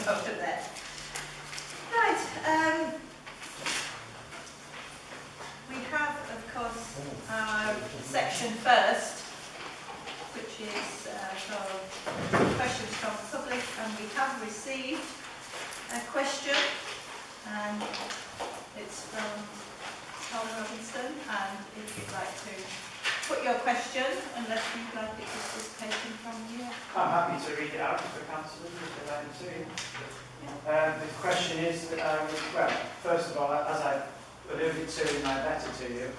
over there. Right. We have, of course, our section first, which is questions from the public, and we have received a question, and it's from Tom Robinson, and if you'd like to put your question, unless you'd like it just taken from you. I'm happy to read it out for councillors if they'd like to. The question is, well, first of all, as I alluded to in my letter to you,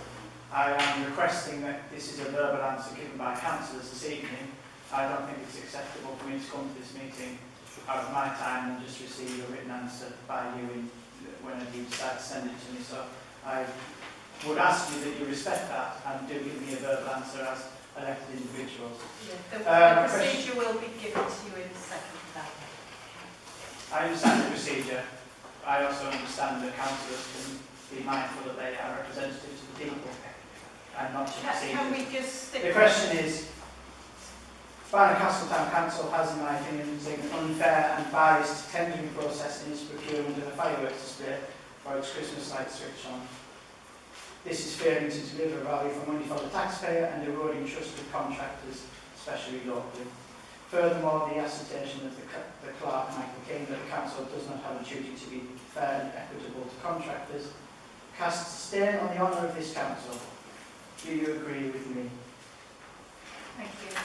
I am requesting that this is a verbal answer given by councillors this evening. I don't think it's acceptable for me to come to this meeting out of my time and just receive a written answer by you whenever you decide to send it to me. So I would ask you that you respect that and do give me a verbal answer as elected individuals. Yeah, the procedure will be given to you in a second. I understand the procedure. I also understand that councillors can be mindful that they are representatives of the people and not just procedures. Can we just stick the question is, Barnard Castle Town Council has, in my opinion, taken an unfair and biased tendering process in its procurement of a fireworks display for its Christmas light switch on. This is failing to deliver value for money for the taxpayer and eroding trust with contractors, especially locally. Furthermore, the assertion of the clerk, Michael King, that the council does not have a duty to be fair and equitable to contractors casts a stain on the honour of this council. Do you agree with me? Thank you.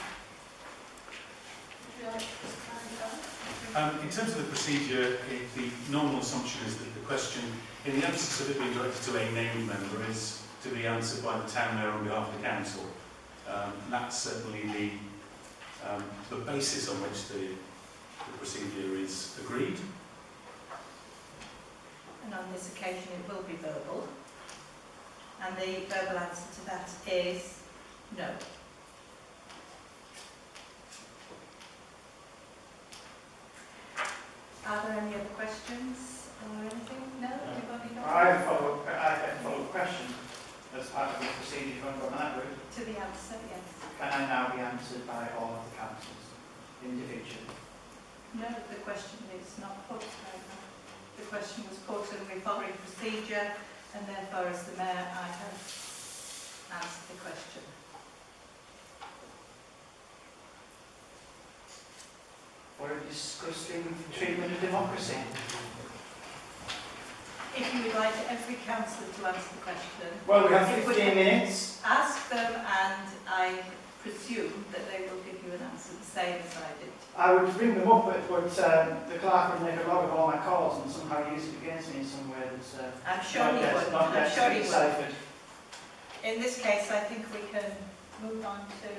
Would you like to in terms of the procedure, the normal assumption is that the question, in the absence of it being directed to a named member, is to be answered by the town mayor on behalf of the council. And that's certainly the basis on which the procedure is agreed. And on this occasion it will be verbal. And the verbal answer to that is no. Are there any other questions or anything? No? Anybody got? I have a follow-up question as part of the procedure going on that route. To the answer, yes. Can I now be answered by all of the councils individually? No, the question is not put right now. The question was put and we're following procedure, and therefore as the mayor I have answered the question. What a disgusting treatment of democracy. If you would like every councillor to answer the question, Well, we have 15 minutes. Ask them, and I presume that they will give you an answer the same as I did. I would ring them up, but the clerk would make a log of all my calls and somehow use it against me in some way that's I'm sure he would. I'm sure he would. deciphered. In this case, I think we can move on to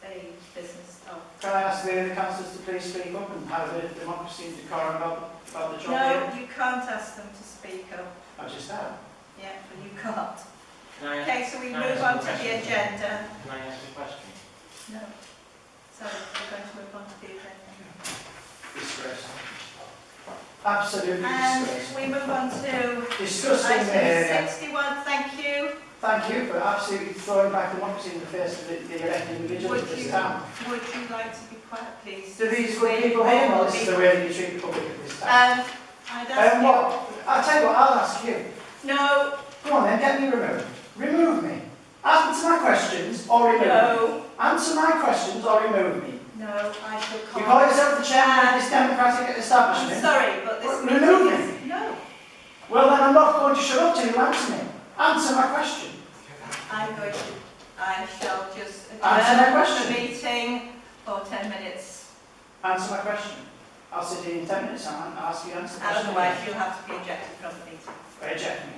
the business of... Can I ask the councillors to please speak up and have a democracy and decorum about the job No, here? you can't ask them to speak up. I just have. Yeah, but you can't. Okay, So we move on to the agenda. Can I ask a question? No. Sorry, we're going to move on to the agenda. Disgrace. Absolutely And disgrace. we move on to Disgusting behaviour. item 61. Thank you. Thank you for absolutely throwing back democracy in the face of the elected individuals of this town. Would you like to be quiet, please? Do these good people here know this is the way that you treat the public of this town? I'd ask you... I'll tell you what, I'll ask you. No. Go on then, get me removed. Remove me. Answer my questions or remove me. No. Answer my questions or remove me. No, I shall You call... call yourself the chairman of this democratic I'm establishment? sorry, but this meeting Remove is... No. Well then I'm not going to shut up till you answer me. Answer my question. I shall just Answer my adjourn question. the meeting for 10 minutes. Answer my question. I'll sit here in 10 minutes and ask you to answer the question. Otherwise, you'll have to be ejected from the meeting. Reject me.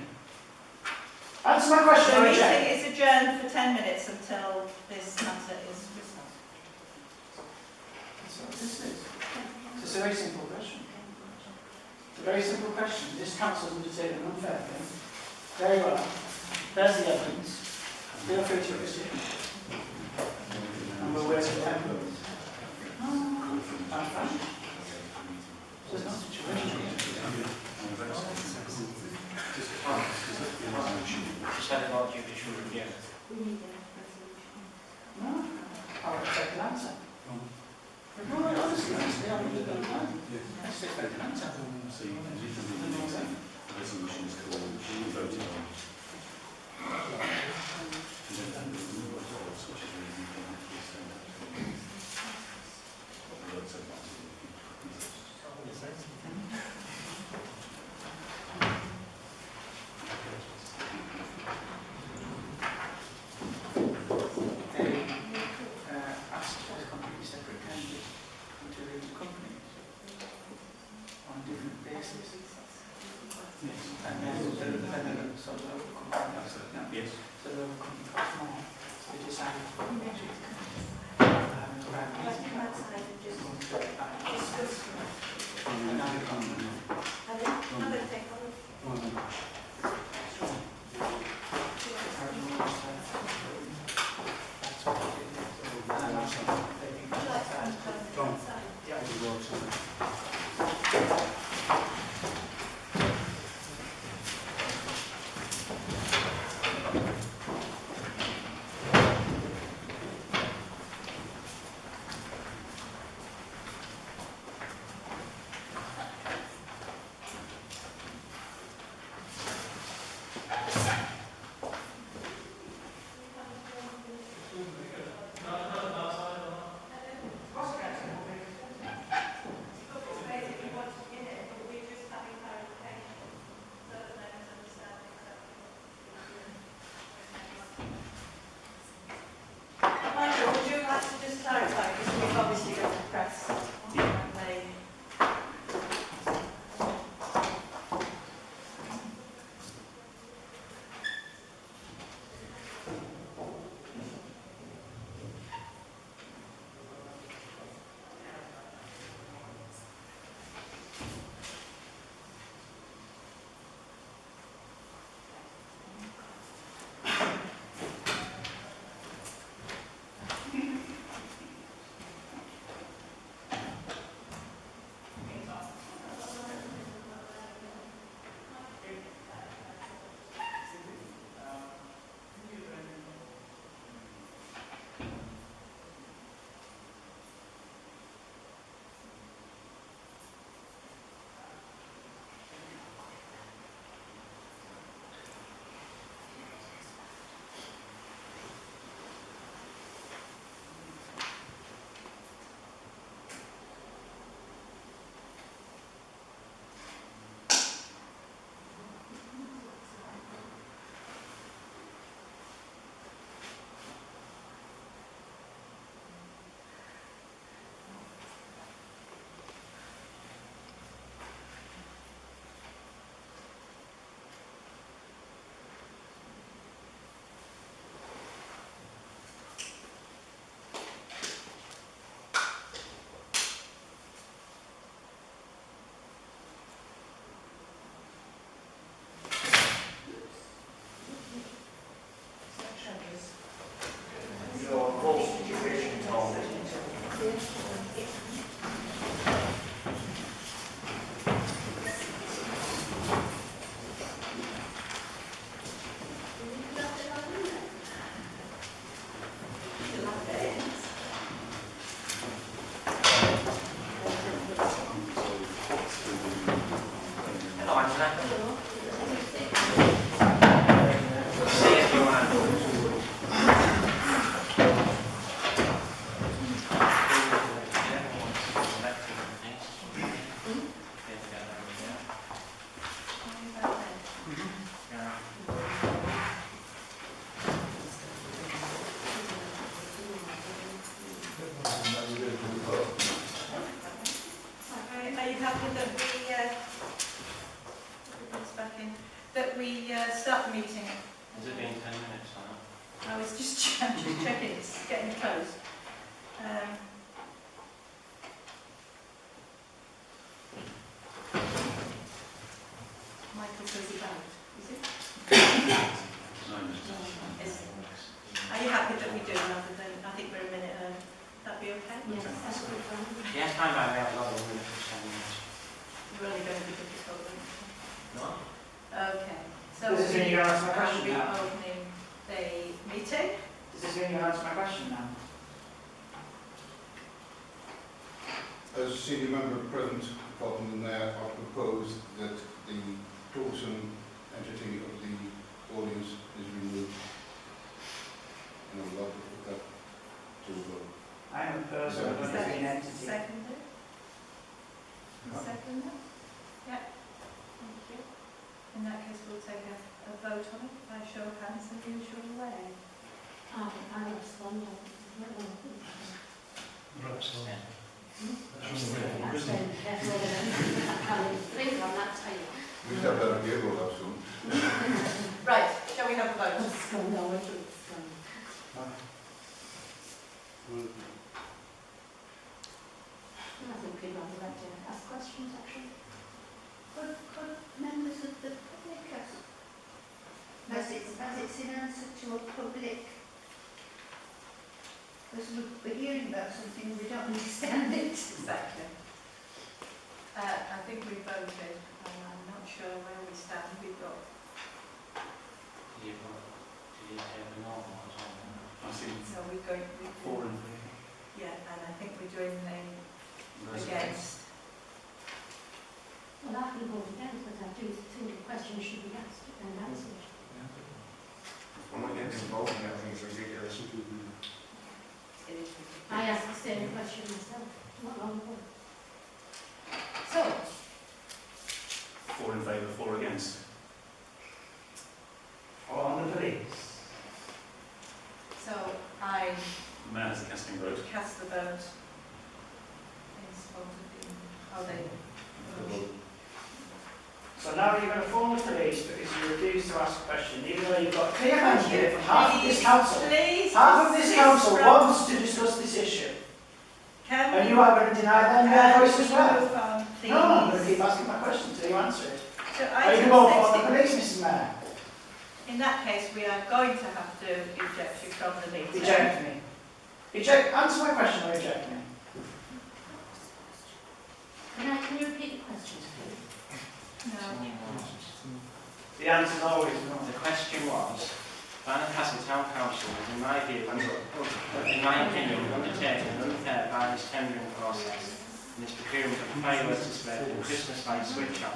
Answer my question The or meeting reject. is adjourned for 10 minutes until this matter is resolved. That's what this is. It's a very simple question. It's a very simple question. This council has undertaken an unfair thing. Very well. There's the evidence. Feel free to proceed. And we'll wait for 10 minutes. I'm fine. There's no situation. Just had about judicial review. We need a resolution. No. I'll accept an answer. No, honestly, I'm So you can read the meeting. The resolution is called voted on. And then the rule of course, which is really important to send out to the asked for a completely separate candidate to lead the company on a different basis. Yes. And then sort of overcome that. Yes. So they overcome cost more. So they decided to come to Michael, would you like to just clarify, because we've obviously got the press. Start the meeting. Has it been 10 minutes or not? I was just checking, it's getting close. Michael says he's out, is it? Are you happy that we do rather than, I think we're a minute early. That'd be okay? Yes, that's good. Yes, time by about a lot of minutes for 10 minutes. You're only going to be difficult, then. No? Okay. So Does this mean you answer my I'll question be now? opening the meeting. Does this mean you answer my question now? As senior member present, apart from the mayor, I propose that the troublesome entity of the audience is removed. And I would like to put that to a vote. I am a person of Is an that entity. seconded? No. Seconded? Yeah. Thank you. In that case, we'll take a vote on it by show of hands in the usual way. I respond. We should have that on the roll out soon. Right, shall we have a vote? I think people have the right to ask questions, actually. Could members of the public ask? As it's in answer to a public, as we're hearing about something, we don't understand it. Exactly. I think we voted, and I'm not sure where we stand. We've got, Did you say the normal as well? I see so we're going, 4 and 3. yeah, and I think we're doing the against. Well, I can vote against, but I do think a question should be asked and answered. I'm against involving it, I think it's ridiculous. It is ridiculous. I asked the same question myself, not long ago. So, 4 in favour, 4 against. On the police. so I The mayor has a casting vote. cast the vote in support of the, oh, they, So now you're going to phone the police because you refuse to ask a question, even though you've got clear mandate from half of this council. Please, Half of this desist council from- wants to discuss this issue. Can And we, you are going to deny them their can voice we as well. move on, please? No, I'm going to keep asking my question until you answer it. So Are you item going to vote for 60 the police, Mrs Mayor? In that case, we are going to have to eject you from the meeting. Eject me. Eject, answer my question or eject me. Can you repeat the questions, please? No. The answer is always no. The question was, Barnard Castle Town Council has, in my view, in my opinion, undertaken an unfair biased tendering process in its procurement of fireworks display and Christmas light switch on,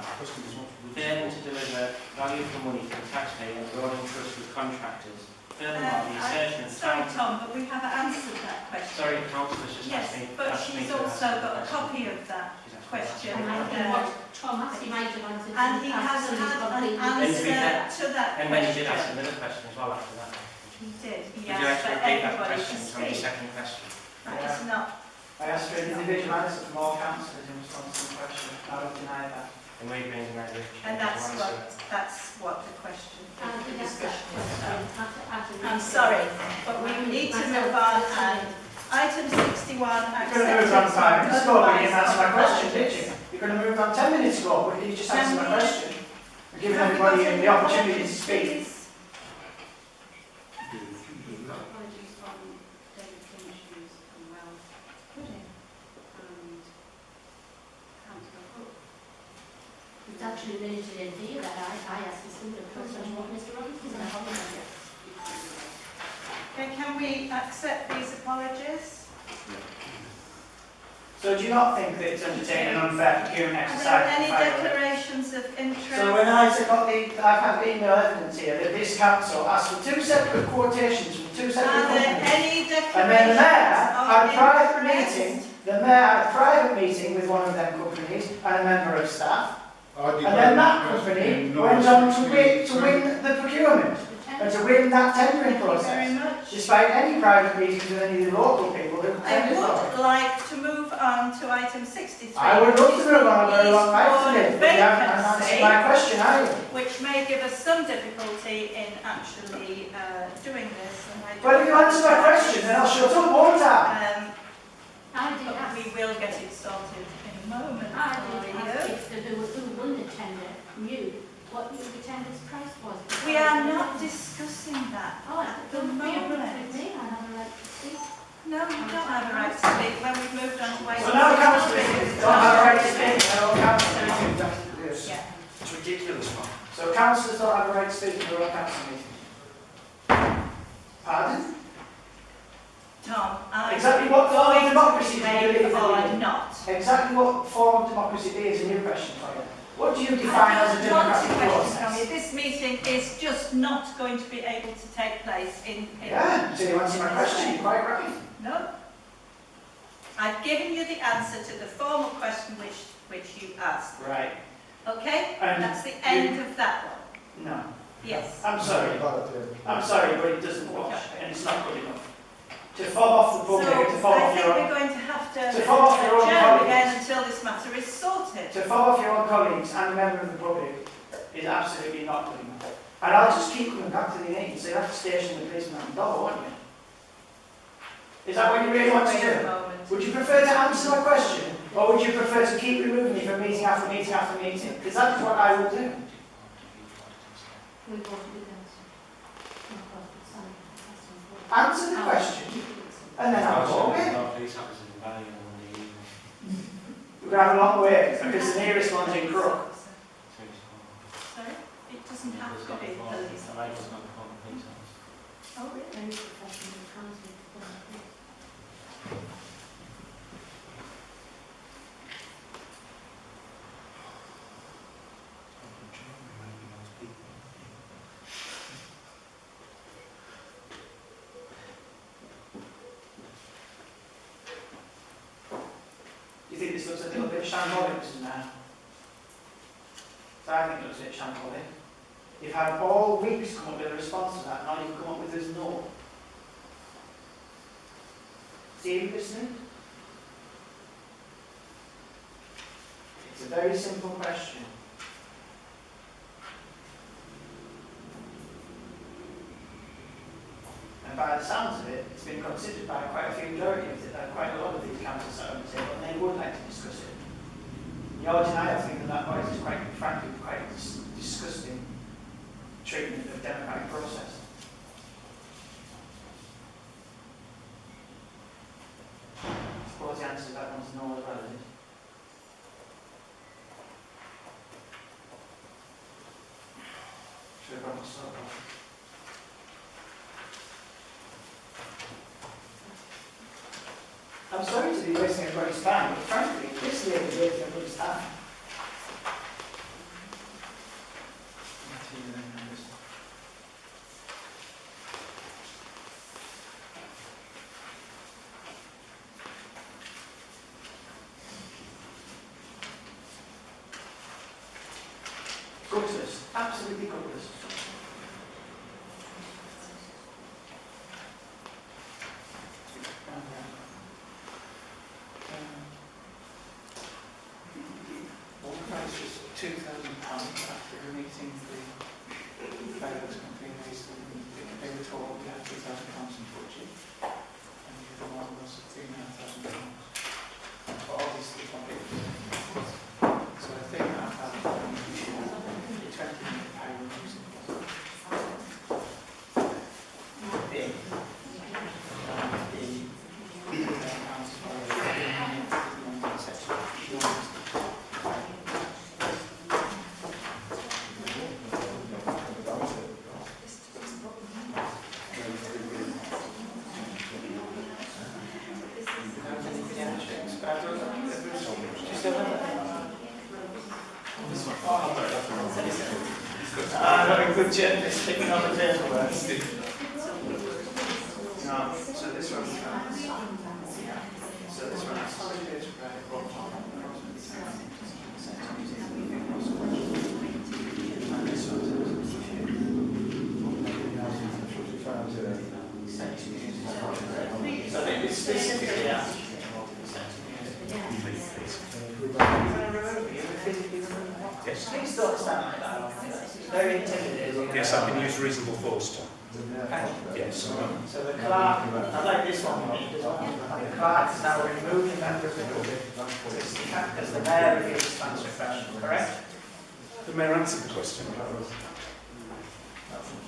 failing to deliver value for money for the taxpayer and rolling trust with contractors. Furthermore, the assertion of Sorry, town... Tom, but we have answered that question. Sorry, councillor's just Yes, asked me... but asked me she's to also answer got the a copy of that She's asked me to question. And I think what Tom asked, he might have answered. And he has absolutely had an completely. answer to that And when you did ask question. another question as well after that. He did, he Would you like asked to for repeat that everybody to question from the speak. second question? That is not, I asked for an individual answer from all councillors in response to the question. I don't deny that. And we've been married. and that's what the question, I the think that's that discussion is about. question. I'm sorry, but we need to move on, and item 61, You could have acceptance moved on 5 of minutes ago, but you didn't answer my otherwise question, did you? You could have moved on 10 minutes ago, but you just answered my Can we- question. And given Have we everybody got any the opportunity to apologies, speak. please? Apologies from David Finch, who's unwell, and Councillor Hook. It's actually related in here that I asked a similar question what Mr. Robinson said. Okay, can we accept these apologies? So do you not think that it's undertaking an unfair procurement Are exercise? there any for fireworks? declarations of interest? So when I've had email evidence here that this council asked for 2 separate quotations from 2 separate Are there companies. any And then the declarations mayor had a private of meeting. interest? The mayor had a private meeting with one of them companies and a member of staff. I And then that company went on to win the procurement and to win that tendering Thank you very process, much. despite any private meetings with any of the local people who I tended for it. would like to move on to item 63. I would love to move on a very long life Eastbourne today, but you haven't answered vacancy, my question, are you? which may give us some difficulty in actually doing this. And I do Well, if you answer my question, then I'll shut up, won't I? I did But ask. we will get it sorted in a moment I for did you. ask if the who won the tender knew what the tender's price was. We are not discussing that Oh, at the don't be abrupt moment. with me, I have a right to speak. No, you don't have a right to speak when we've moved on to item So now councillors 63. don't have a right to speak, and all council meetings. Yeah. It's ridiculous, man. So councillors don't have a right to speak in their own council meeting. Pardon? Tom, I Exactly what form of democracy do you believe or in? not. Exactly what form of democracy is a new question for you. What do you define as a democratic process? This meeting is just not going to be able to take place in Yeah, so you answer my question, you're quite right. No. I've given you the answer to the formal question which you asked. Right. Okay? And that's the end of that one. No. Yes. I'm sorry, but it doesn't wash, and it's not good enough. To fob off the public, and to fob I off think your we're own, going to have to fob off your own adjourn colleagues, again until this matter is sorted. to fob off your own colleagues and a member of the public is absolutely not good enough. And I'll just keep coming back to the meeting, so you have to station the policeman at the door, won't you? Is that what you really want to do? Would you prefer to answer my question, or would you prefer to keep removing me from meeting after meeting after meeting? Because that's what I will do. Answer the question, and then I'll go away. We're going to have a long way, because the nearest one's in Crook. Sorry? It doesn't have to be police. Oh, really? Do you think this looks a little bit shambolic, Mrs. Mayor? So I think it looks a bit shambolic. You've had all week to come up with a response to that, and all you've come up with is no. See you listening? It's a very simple question. And by the sounds of it, it's been considered by quite a few majority of quite a lot of these councils that are on the table, and they would like to discuss it. The ordinary, I think that voice is quite, frankly, quite disgusting treatment of the democratic process. I suppose the answer to that one's no as well, is it? Should have brought my soap off. I'm sorry to be wasting everybody's time, but frankly, this is wasting everybody's time. Gutless, absolutely gutless. One price was £2,000 after meeting the finance company, they were told we had £2,000 in budget, and the other one was £3,500. But obviously, so I think that we should have £20 million using good journalist picking up the table there. No, so this one, so this one has to do and this one so it's specifically asked. Yes. Please don't stand like that. It's very intimidating. Yes, I can use reasonable force, Tom. Yes. So the clerk, I like this one. The clerk is now removing member of the public as the mayor reveals his answer question, correct? The mayor answered the question.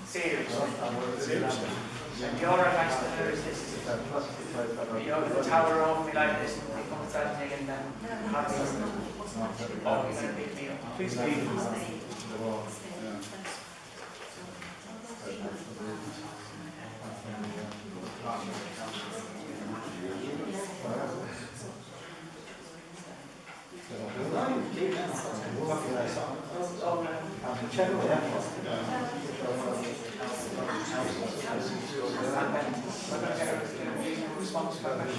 Seriously. Seriously. And your advice to her is this: you know, the tower over me like this, and they come inside me and then have me, or you're going to pick me up. Please leave. Response to that question?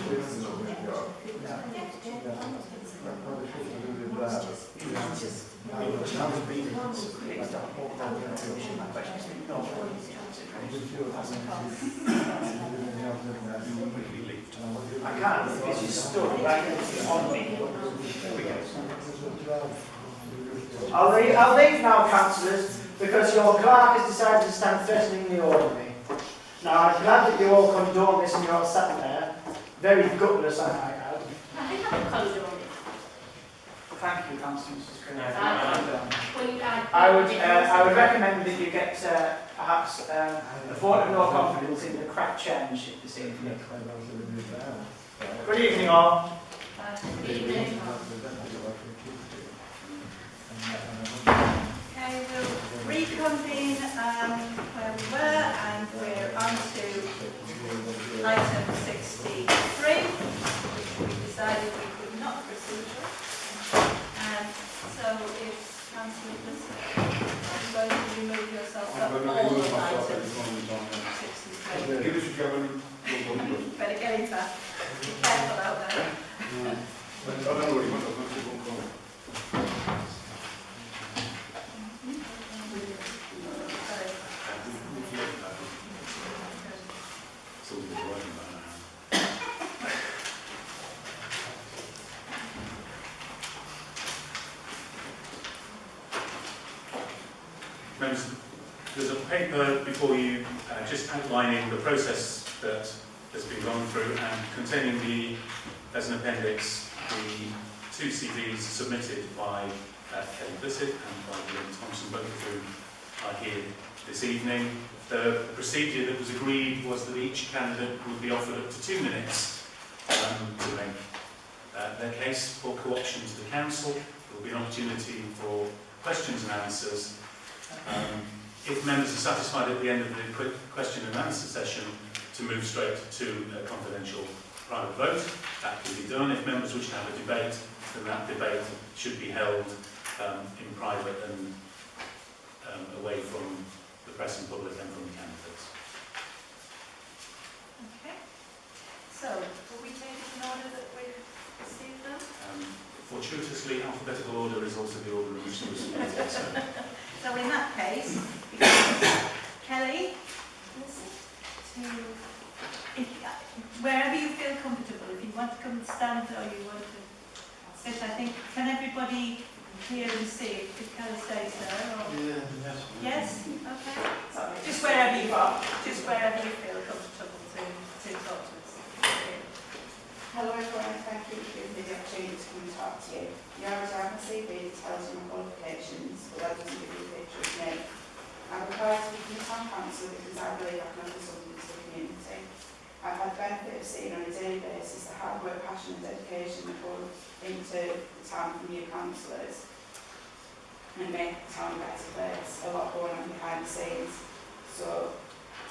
I can't, because you stood right on me. There we go. I'll leave now, councillors, because your clerk has decided to stand threatening the orderly. Now, I'm glad that you all condone this and you're all sat there. Very gutless, I might add. I think I would condone it. Thank you, Councillor Mrs. Green. I would recommend that you get perhaps a vote of no confidence in the crack chairmanship this evening. Good evening, all. Good evening. Okay, we'll reconvene where we were, and we're on to item 63, which we decided we could not proceed with. So if Councillor is going to remove yourself from all items 63. Give us a go. Better get in fast. Be careful out there. I don't know what you want. Members, there's a paper before you just outlining the process that has been gone through and containing as an appendix, the 2 CVs submitted by Kelly Bissett and by William Thompson, both of whom are here this evening. The procedure that was agreed was that each candidate would be offered up to 2 minutes to make their case for co-option to the council. There will be an opportunity for questions and answers. If members are satisfied at the end of the quick question and answer session to move straight to a confidential private vote, that can be done. If members wish to have a debate, then that debate should be held in private and away from the press and public and from the candidates. Okay. So, will we take it in order that we receive them? Fortuitously, alphabetical order is also the order in which they were submitted. So in that case, Kelly, wherever you feel comfortable, if you want to come and stand or you want to sit, I think, can everybody hear and see if Kelly stays there? Or? Yeah, yes? Okay. Sorry. Just wherever you are, just wherever you feel comfortable to talk to us. Hello everyone, thank you for giving me the opportunity to come and talk to you. You already have my CV that tells you my qualifications, but that doesn't give you a picture of me. I'm required to become a town councillor because I believe I can offer something to the community. I've had the benefit of seeing on a daily basis the hard work, passion and dedication that goes into the town from new councillors and make the town a better place. A lot going on behind the scenes. So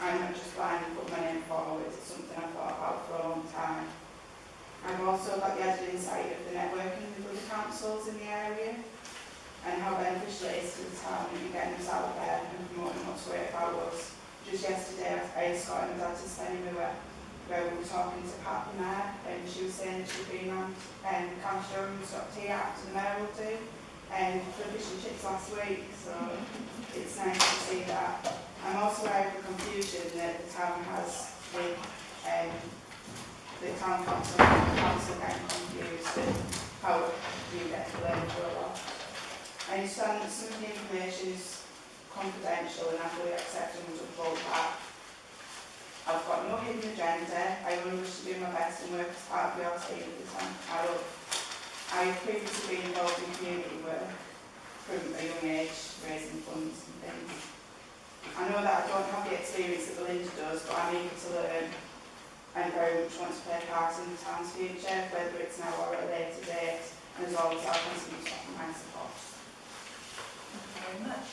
I'm not just blind and put my name forward, it's something I've thought about for a long time. I've also got the added insight of the networking with other councils in the area and how beneficial it is to the town and getting us out there and promoting what's great about us. Just yesterday I escorted my dad to Spennymoor where we were talking to Pat the Mayor and she was saying that she'd been on County Durham sort of tea after the Mayor will do for fish and chips last week, so it's nice to see that. I'm also aware of the confusion that the town has with the town council and the council getting confused and how you get to blame for a lot. I understand that some of the information is confidential and I fully accept and would uphold that. I've got no hidden agenda. I only wish to do my best and work as part of your team at the time. I have previously been involved in community work from a young age, raising funds and things. I know that I don't have the experience that Belinda does, but I'm eager to learn and very much want to play a part in the town's future, whether it's now or at a later date, and as always I'll continue to offer my support. Thank you very much.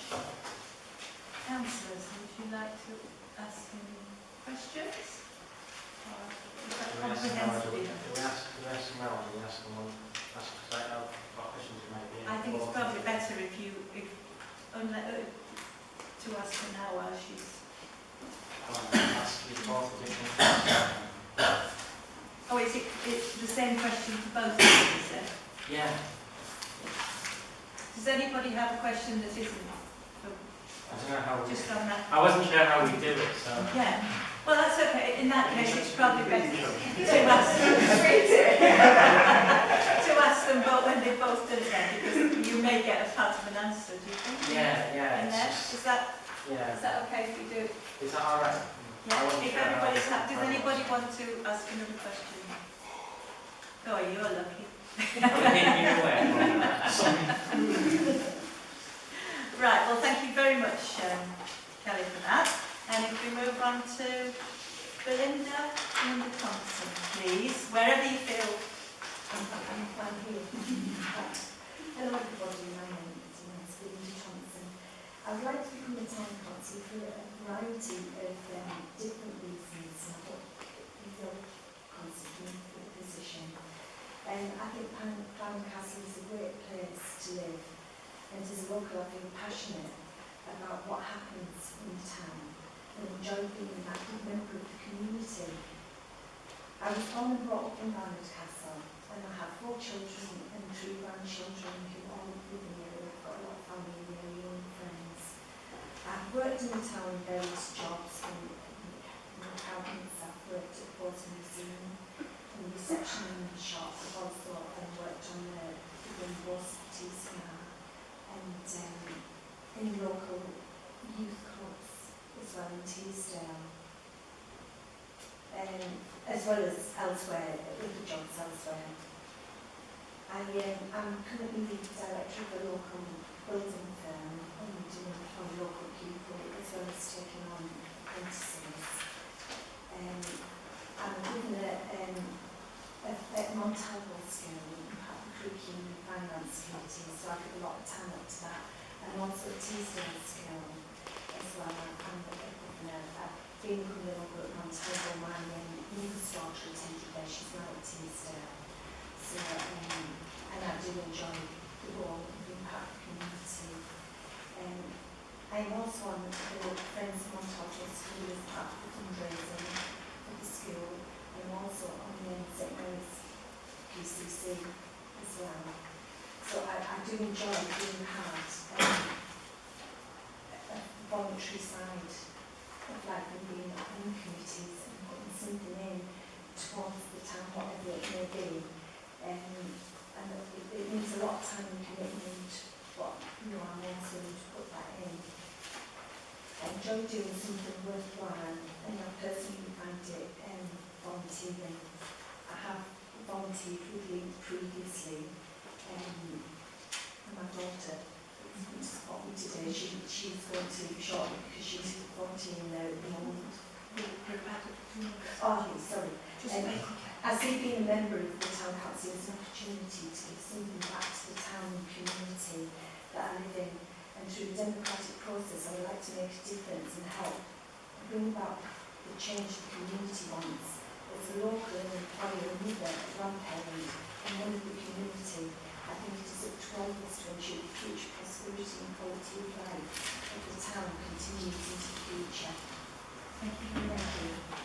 Councillors, would you like to ask any questions? Or is that comprehensive enough? I think it's probably better if to ask her now while she's... Ask you both a different. Oh, it's the same question for both of you, is it? Yeah. Does anybody have a question that isn't I don't know how. just on that? I wasn't sure how we do it, so. Yeah. Well, that's okay. In that case, it's probably better to ask to ask them both when they've both done that, because you may get a part of an answer, do you think? Yeah. In there? It's Is that yeah. okay if we do? Is that all right? Yeah. If everybody's happy, does anybody want to ask another question? Oh, you're lucky. Right. Well, thank you very much, Kelly, for that. And if we move on to Belinda Thompson, please, wherever you feel. I'm here. Hello everybody, my name is Belinda Thompson. I would like to become a town council for a variety of different reasons. I don't feel constantly for the position. I think Barnard Castle is a great place to live, and as a local I feel passionate about what happens in the town and enjoy being an active member of the community. I was born and brought up in Barnard Castle, and I have 4 children and 3 grandchildren who all live in the area. I've got a lot of family in the area and friends. I've worked in the town in various jobs, from accountants, I've worked at Ports Museum, in reception in the shop. I've also worked on the universities now, and in local youth clubs as well in Teesdale, as well as elsewhere, other jobs elsewhere. I'm currently the director of a local building firm, and doing for local people as well as taking on apprentices. I'm given a Montalvo skill in curriculum and finance committee, so I give a lot of time up to that, and also a Teesdale skill as well. I'm the governor. I've been coming over at Montalvo. My youngest daughter attended there, she's now at Teesdale. So, and I do enjoy the role of being part of the community. I'm also on the Friends of Montalvo School as part of the fundraising for the school, and also on the St Mary's PCC as well. So I do enjoy being part of the voluntary side of life and being in committees and putting something in towards the town, whatever it may be. And it needs a lot of time and commitment, but I'm also going to put that in. I enjoy doing something worthwhile, and I personally find it volunteering. I have volunteered with Lee previously, and my daughter is going to support me today. She's going to shortly because she's volunteering there at the moment. Oh, sorry. I see being a member of the town council as an opportunity to give something back to the town and community that I live in, and through the democratic process I would like to make a difference and help bring about the change the community wants. As a local and employer, a mother, a grandparent and one of the community, I think it is up to all of us to ensure the future prosperity and quality of life of the town continues into the future. Thank you very much.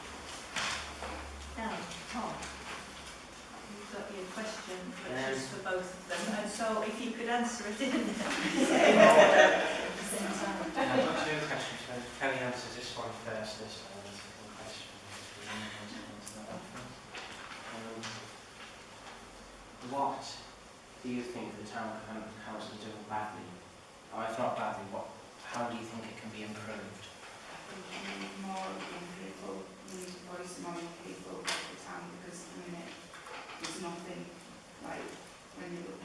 Now, Tom, you've got your question, which is for both of them, and so if you could answer it in the same order at the same time. I've got 2 questions. Kelly answers this one first, this one, and the second question. What do you think the town council is doing badly? Or if not badly, how do you think it can be improved? I think more young people, we need to voice more young people at the town, because at the minute there's nothing like when you look.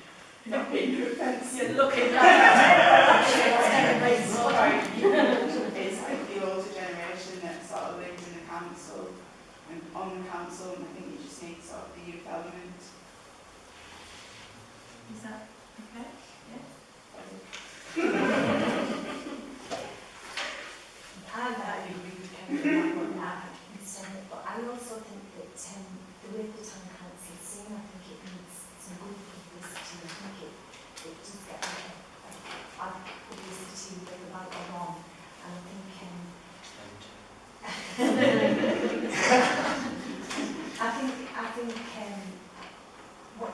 Not being offensive. You're looking right. It's like the older generation that sort of lives in the council and on the council, and I think you just need sort of the youth element. Is that okay? Yeah. I agree with Kevin on that, but I also think that the way the town council is seen, I think it needs some good publicity. I think it does get a bad publicity, whether right or wrong, and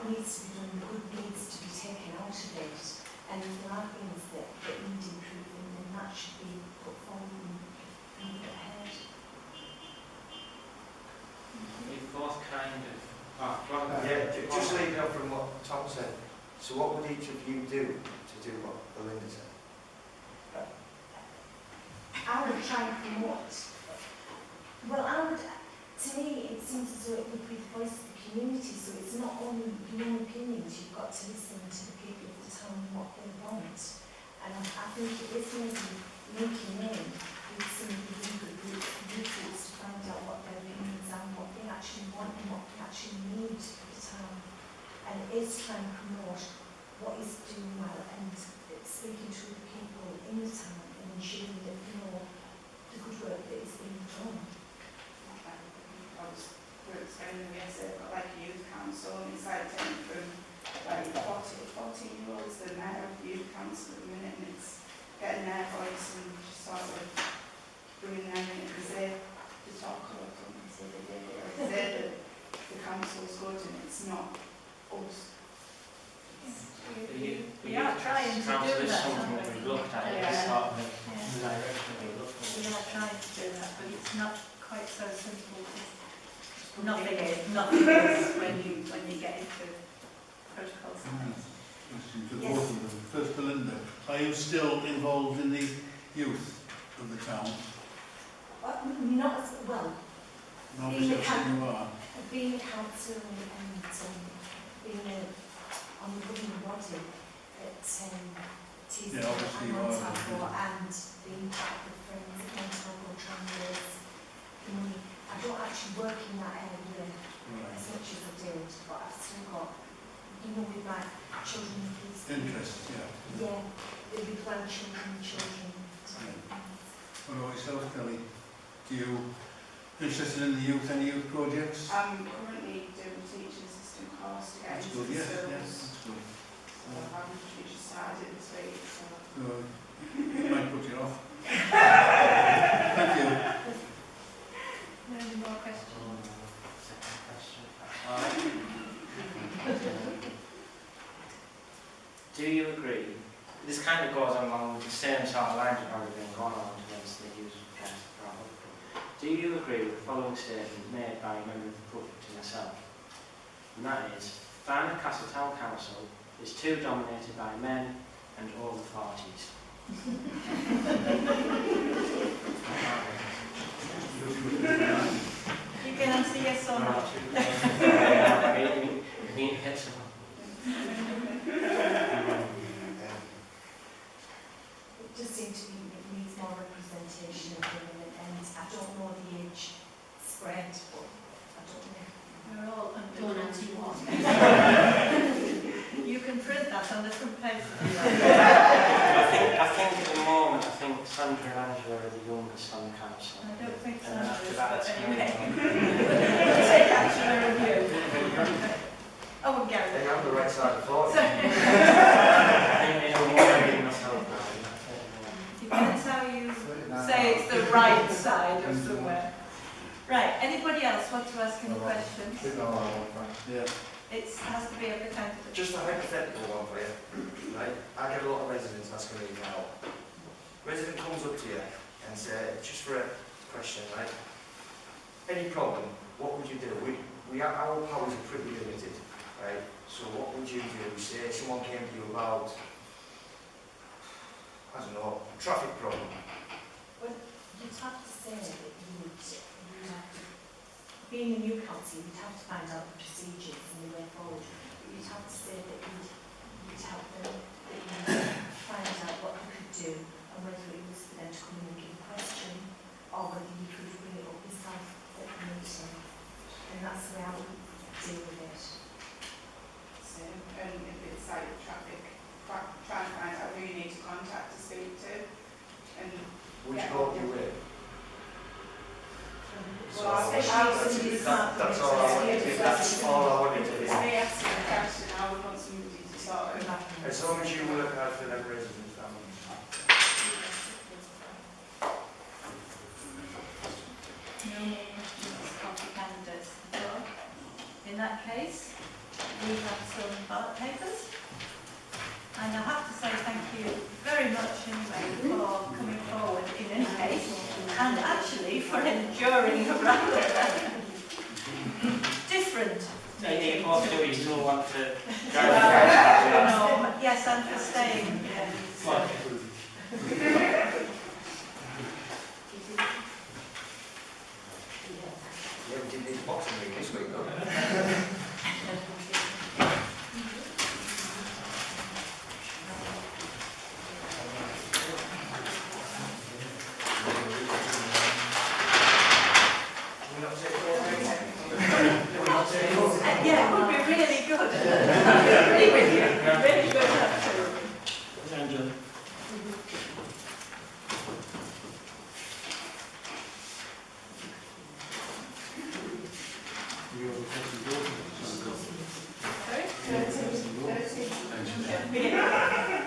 needs to be done, the good needs to be taken out of it. And if there are things that need improving, then that should be put forward and put ahead. We've both kind of... Just leading on from what Tom said. So what would each of you do to do what Belinda said? I would try and promote. Well, to me, it seems as though it would be the voice of the community, so it's not only your own opinions, you've got to listen to the people of the town and what they want. And I think it is maybe linking in with some of the youth groups to find out what their opinions are and what they actually want and what they actually need for the town. And it is trying to promote what is doing well and speaking to the people in the town and ensuring that they know the good work that is being done. We were explaining yesterday, but like a youth council inside town from like 14-year-olds, the mayor of the youth council at the minute, and it's getting their voice and just sort of bringing them in and say the talk or something, say they did it, or say that the council's good and it's not us. We are trying to do Council is that. something that we've looked at, it's sort of the direction we look for. We are trying to do that, but it's not quite so simple. Nothing is when you get into protocols. Question to both of them. First, Belinda, are you still involved in the youth of the town? Not as well. Obviously, I've seen you are. Being a councillor and being on the governing body at Teesdale obviously and you are. Montalvo, and being part of the Friends at Montalvo trying to raise the money. I don't actually work in that area as much as I did, but I've still got, with my children and kids. Interest, yeah. Yeah, with grandchildren and children. What about yourself, Kelly? Do you interested in the youth, any youth projects? I'm currently doing teaching assistant course to get That's into good, the yes, schools. yes, that's good. So I'm just started this week. So. It might put you off. Thank you. No more questions? Second question, if that's all right. Do you agree? This kind of goes along with the same sort of lines that have already been going on against the use of gas. Do you agree with the following statement made by a member of the public to myself? And that is, Barnard Castle Town Council is too dominated by men and over 40s. You can answer yes or no. It just seems to me it needs more representation of women, and I don't know the age spread, but I don't know. We're all Don't under answer what. You can print that on the front page. I think at the moment, Sandra and Angela are the youngest on the council. I don't think so, And after but that, anyway. We'll take action and review. Oh, and Gary. They're on the right side of the floor. Depends how you say it's the right side of somewhere. Right, anybody else want to ask any questions? Yeah. It has to be of the kind of... Just a hypothetical one for you, right? I get a lot of residents asking me now. Resident comes up to you and says, just for a question, right? Any problem, what would you do? Our powers are pretty limited, right? So what would you do? Say someone came to you about, I don't know, a traffic problem. Well, you'd have to say that you'd have to, being a new council, you'd have to find out the procedures and the way forward. You'd have to say that you'd help them, that you'd find out what they could do, and whether it was for them to come in and give a question, or whether you could bring it up yourself at the meeting. And that's the way I would deal with it. So, and if it's like traffic, try and find out who you need to contact to speak to. And Which board you with? well, that's all I wanted to It's do. me asking a question, I would want somebody to sort of... As long as you work hard for them residents, I mean. No more questions of the candidates. So, in that case, we we have some ballot papers. And I have to say thank you very much anyway for coming forward in any case, and actually for enduring a rather different meeting. What to do, you still want to No, yes, and for staying. Yeah, we did this boxing ring this week, though. Yeah, it would be really good. I agree with you. Really good, absolutely. Angela. Sorry?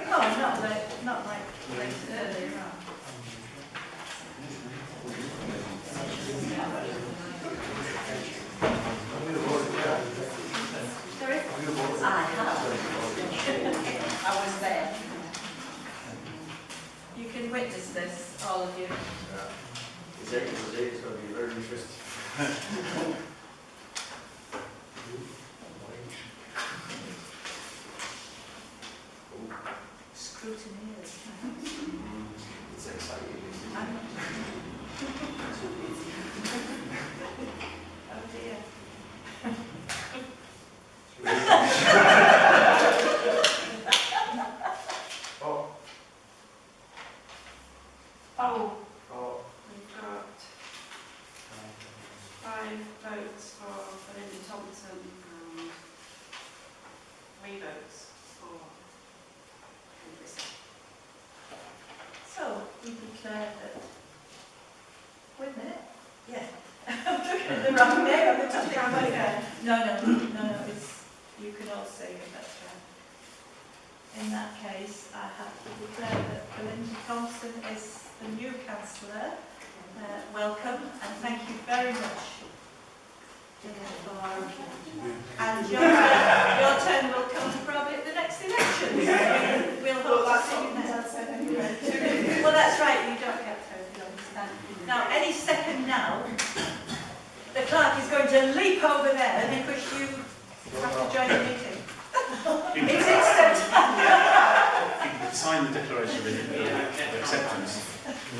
No, not like earlier on. Sorry? I was there. You can witness this, all of you. It's 8 to 8, it's going to be very interesting. Scrutineers. It's exciting. Oh dear. Oh, Oh, we've got 5 votes for Belinda Thompson and 3 votes for Chris. So, we declare that. Wait a minute. Yes. I'm looking at the wrong name on the top of my head. No, it's, you can all say it, that's right. In that case, I have to declare that Belinda Thompson is the new councillor. Welcome, and thank you very much. And your turn will come probably at the next election. We'll hope to see you then. Well, that's right, you don't get to, if you understand. Now, any second now, the clerk is going to leap over there because you have to join the meeting. It's instant. Sign the declaration of acceptance.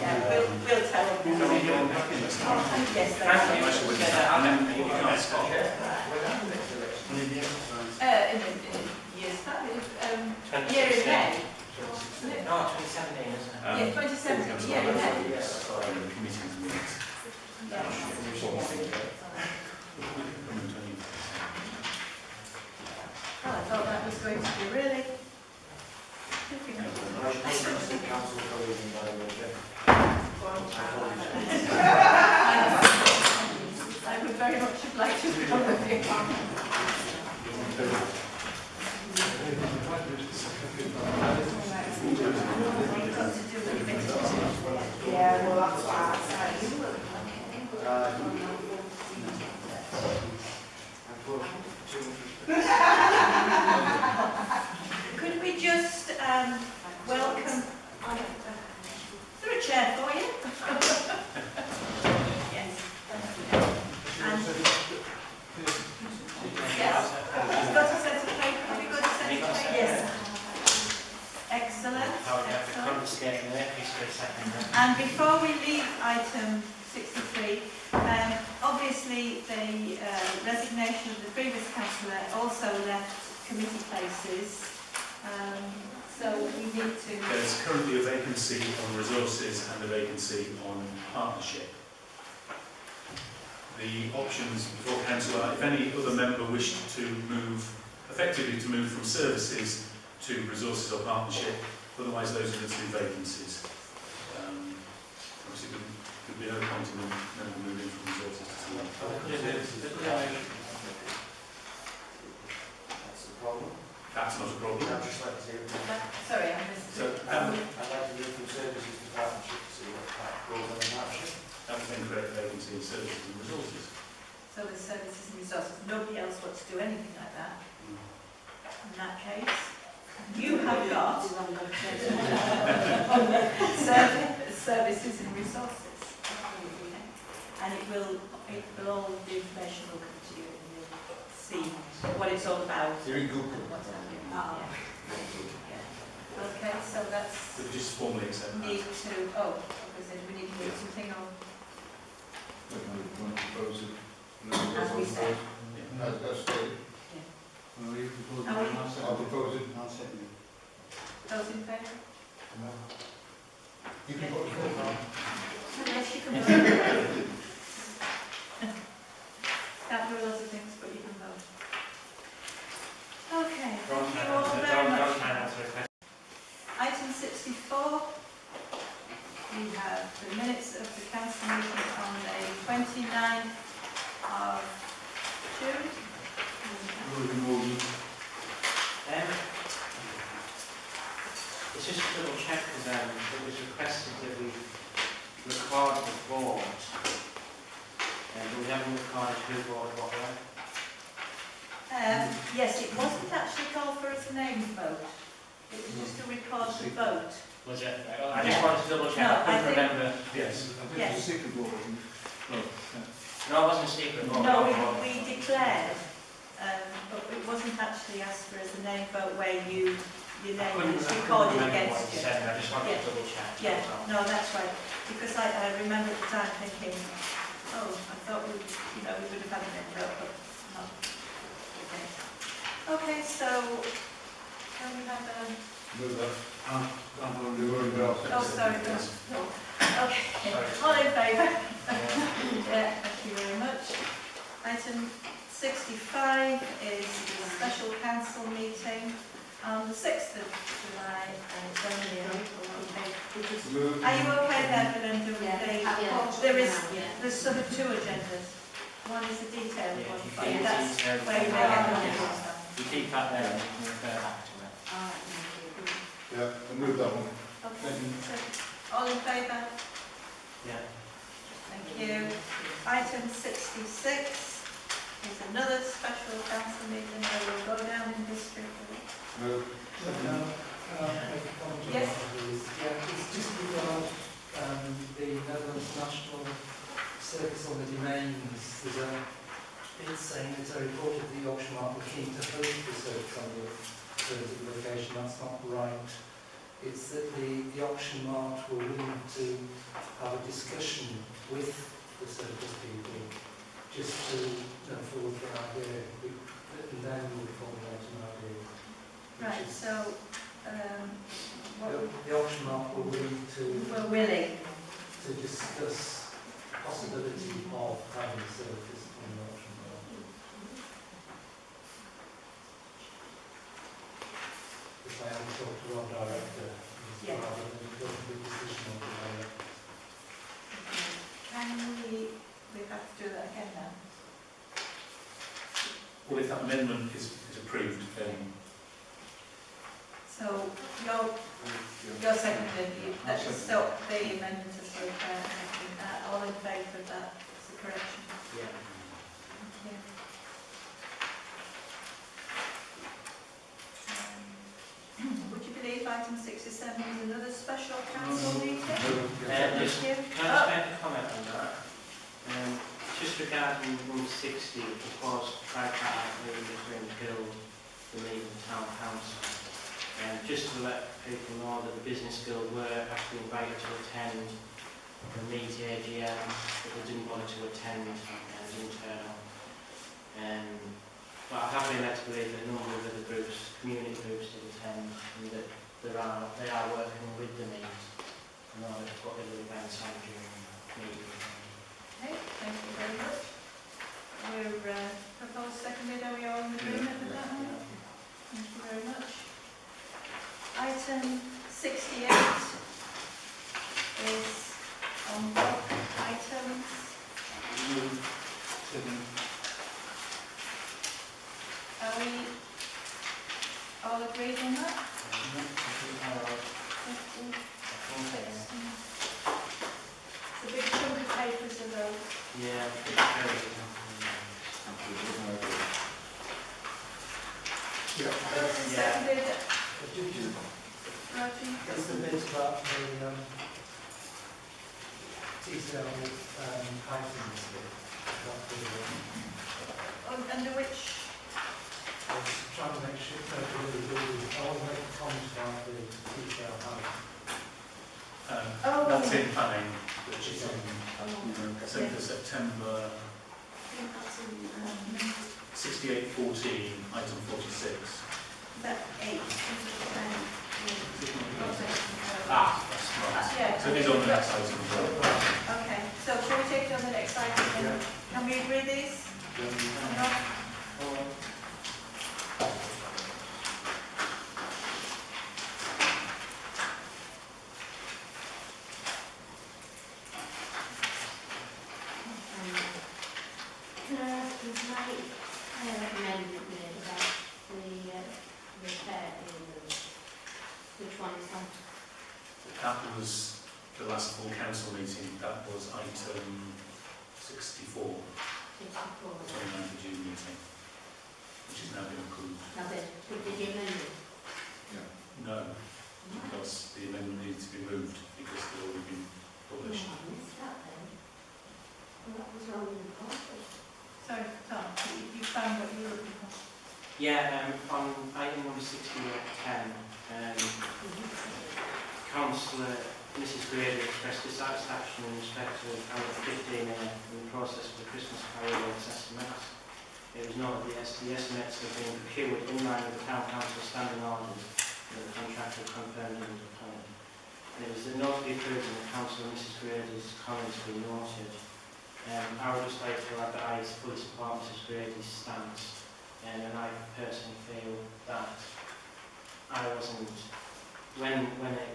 Yeah, we'll tell them. Yes, in a year's time, year in May. No, 2017, isn't it? Yeah, 2017, year in May. Committee's minutes. Well, I thought that was going to be really difficult. I would very much have liked to come with you. Got to do with it. Yeah, well, that's what I said. Could we just welcome? Is there a chair for you? Yes. And yes, you've got a set of paper. Have you got a set of paper? Yes. Excellent. Excellent. Confiscating the piece for a second. And before we leave item 63, obviously the resignation of the previous councillor also left committee places, so we need to... There's currently a vacancy on resources and a vacancy on partnership. The options before council are, if any other member wished to move, effectively to move from services to resources or partnership, otherwise those are the 2 vacancies. Obviously there could be no point in them moving from resources to partnership. that's the problem. That's not a problem. I'd just like to see Sorry, I missed So it. I'd like to move from services to partnership to see what goes on in partnership. that would then create a vacancy in services and resources. So the services and resources, nobody else wants to do anything like that. Services and resources. And it will all, the information will come to you and you'll see what it's all about. Very good. Okay, so that's So just formally accept that. need to, we need to do something on, Want to propose it? as we said. As stated. Well, you propose Are we- it, I'll second I'll it. propose it. I'll second it. Those in favour? You can put it forward. Yes, you can vote. Can't do a lot of things, but you can vote. Okay, thank you all very much. Item 64, we have the minutes of the council meeting on the 29th of June. It's just a double check because it was requested that we record the vote, but we haven't recorded who voted what way. Yes, it wasn't actually called for as a name vote. It was just to record the vote. Was it? I just wanted to double check. No, I couldn't I think- remember. Yes. I think Yes. it's a secret vote, wasn't it? Well, No, it wasn't a secret vote. No, we declared, but it wasn't actually asked for as a name vote where your name is recorded against you. I just wanted Yeah. to double check. Yeah, that's all. no, that's right. Because I remember at the time thinking, oh, I thought we would have had a name vote, but not. Okay. Okay, so can we have Move that. I'm going to Move it. oh, sorry, no. Okay, all in favour? Yeah, thank you very much. Item 65 is the special council meeting on the 6th of July, and it's only a little bit. Move. Are you okay there, Belinda? with there's sort of two agendas. One is the detailed Yeah, one, you but keep that's detailed. where you may get the Yeah. numbers from. You keep that there and you can refer back to it. Yeah, and move that one. Okay, so all in favour? Yeah. Thank you. Item 66 is another special council meeting where we'll go down in history. Move. Yes. Yeah, it's just regard the Netherlands National Service on the Domains. It's saying it's a report of the auction mark we're keen to host the service on the specific location. That's not right. It's that the auction mart were willing to have a discussion with the circus people just to forward the idea, and then we'll formulate an idea. Right, so The auction mart were willing we're willing. to discuss the possibility of having a circus on the auction mart. If I haven't talked to our director, Yeah. rather than go to the decision of the director. Can we have to do that again now? Well, if that amendment is approved, then So you're seconding, so the amendment is all in favour of that, it's a correction. Yeah. Thank you. Would you believe item 67 is another special council meeting? Just, Thank you. can I just make a comment on that? Just regarding Room 60, the proposed tripartite meeting between the Guild, the League and Town Council. Just to let people know that the Business Guild were actually invited to attend the meet AGM, but they didn't want to attend as internal. But I have been led to believe that a number of other groups, community groups, did attend, and that they are working with the meet in order to put other events on during the meeting. Okay, thank you very much. We're proposed seconded, are we all in agreement with that one? Thank you very much. Item 68 is on block items. Are we all agreed on that? It's a big chunk of papers of those. Yeah, it's very Seconded. Rosie? It's the bit about the Teesdale items bit. Under which? I was trying to make sure I want to make a comment about the Teesdale house. That's in planning, which is on Oh, 7th of September, I think that's in 6814, item 46. that 8. Ah, that's right. Yeah. So it is on the next item as well. Okay, so shall we take it on the next item then? Can we agree these? No? Can I ask, was my amendment made about the repair in which one is that? That was the last full council meeting. That was item 64, 64. 29th of June meeting, which has now been approved. Now, did you amend it? No, because the amendment needs to be moved because they've already been published. Oh, I missed that then. Well, that was wrong in the process. Sorry, Tom, you found what you were looking for. Yeah, on item number 6810, Councillor Mrs Grady expressed dissatisfaction in respect to item 15 in the process of the Christmas fireworks estimates. It was noted the estimates have been procured in line with the Town Council standing orders and the contractor confirmed under the plan. And it was a note to be approved in the Councillor Mrs Grady's comments being noted. I would just like to add that I fully support Mrs Grady's stance, and I personally feel that I wasn't, when it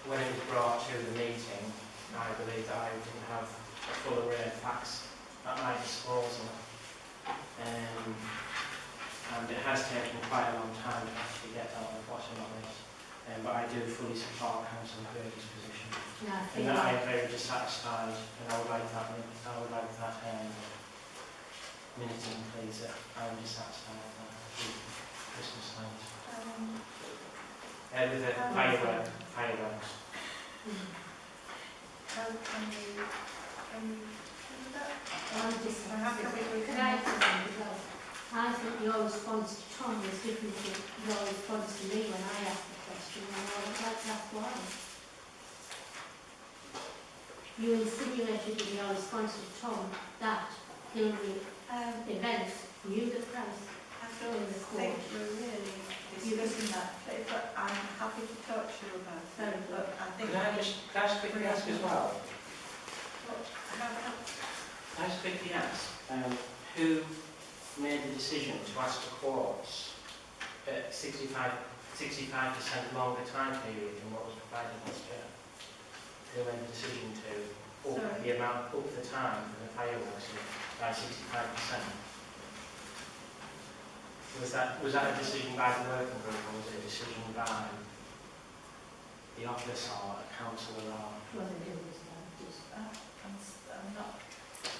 was brought to the meeting, I believe that I didn't have a full array of facts at my disposal, and it has taken quite a long time to actually get down to the bottom of it, but I do fully support Councillor Grady's position. Yeah, I And think that I am very dissatisfied, and I would like that minute in, please, that I am dissatisfied with that Christmas night. With the fireworks. How can we do that? I'm just, How can we do could I say something as well? I think your response to Tom was different to your response to me when I asked the question, and I would like to ask why. You insinuated in your response to Tom that Hillary events knew the price. I don't think we're really discussing that, but I'm happy to talk to you about it. But I think Can I just quickly ask as well? Can I just quickly ask, who made the decision to ask for quotes at 65% longer time period than what was provided last year? Who made the decision to up the amount, up the time for the fireworks by 65%? Was that a decision by the working group, or was it a decision by the office or a councillor or? I'm not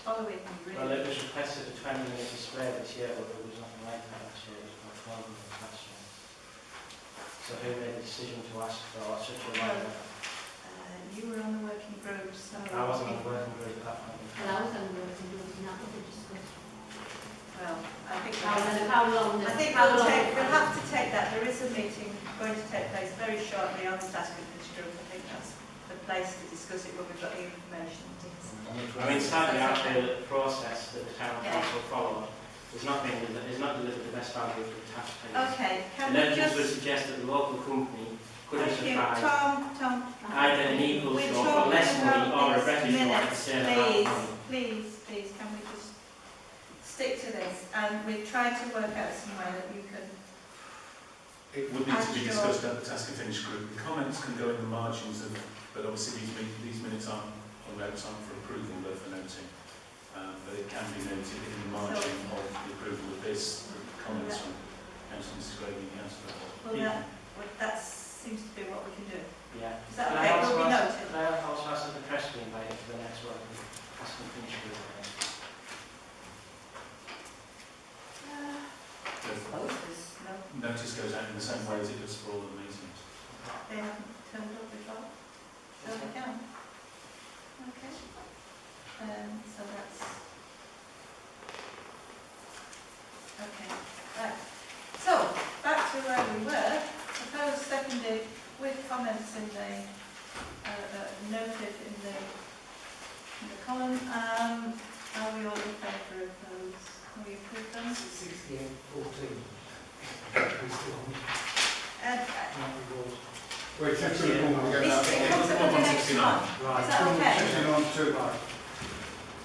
following you really. Well, it was requested a 20 minute display this year, but there was nothing like that last year. It was about 12 minutes last year. So who made the decision to ask for such a long? You were on the working group, so... I wasn't on the working group at that point. Well, I was on the working group and that was a discussion. Well, I think How long? I think we'll have to take that. There is a meeting going to take place very shortly on the task committee group. I think that's the place to discuss it when we've got the information. I mean, sadly, I feel that the process that the town council followed is not delivered the best value for the taxpayers. Okay, can The we legends would just... suggest that the local company could have Thank you, supplied Tom. either an equal We're short for less talking money about or a this better short for minutes. the same amount of money. Please, can we just stick to this? And we've tried to work out somewhere that you can... It would need to be discussed at the task and finish group. The comments can go in the margins, but obviously these minutes aren't, or notes aren't for approval, they're for noting. But it can be noted in the margin of the approval of this, the comments from Councillor Mrs Grady and Councillor Well, that seems to be what we can do. Yeah. Is that okay? Will be noted. Can I also ask that the press be invited to the next working task and finish group? Notice goes out in the same way as it does for all the meetings. They haven't turned up before? So they can? Okay. So that's... Okay, right. So, back to where we were. Proposed seconded with comments in the, noted in the column. Are we all in favour of those? Can we approve them? 68-14. Wait, check the form, we'll get It that. comes up at the next one. Right. Is that okay? 69 to Right.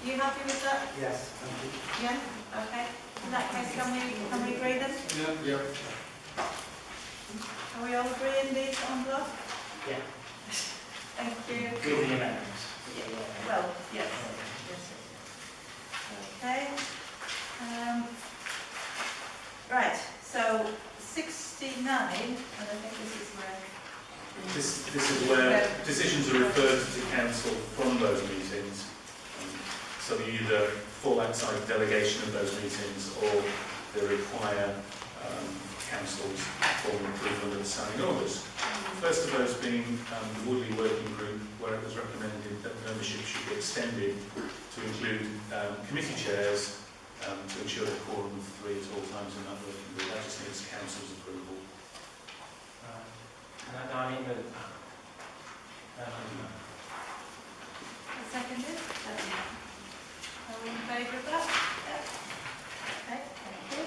Are you happy with that? Yes, thank you. Yeah? Okay. In that case, can we agree then? Yeah. Are we all agreeing these on block? Yeah. Thank you. With the amendments. Well, yes. Okay. Right, so 69, and I think this is where... This is where decisions are referred to council from those meetings. So they either fall outside delegation of those meetings or they require council's formal approval under the standing orders. First of those being the Woodley Working Group, where it was recommended that membership should be extended to include committee chairs to ensure a quorum of 3 at all times in that working group. That just needs council's approval. And I need to... Seconded? Are we in favour of that? Yeah. Okay, thank you.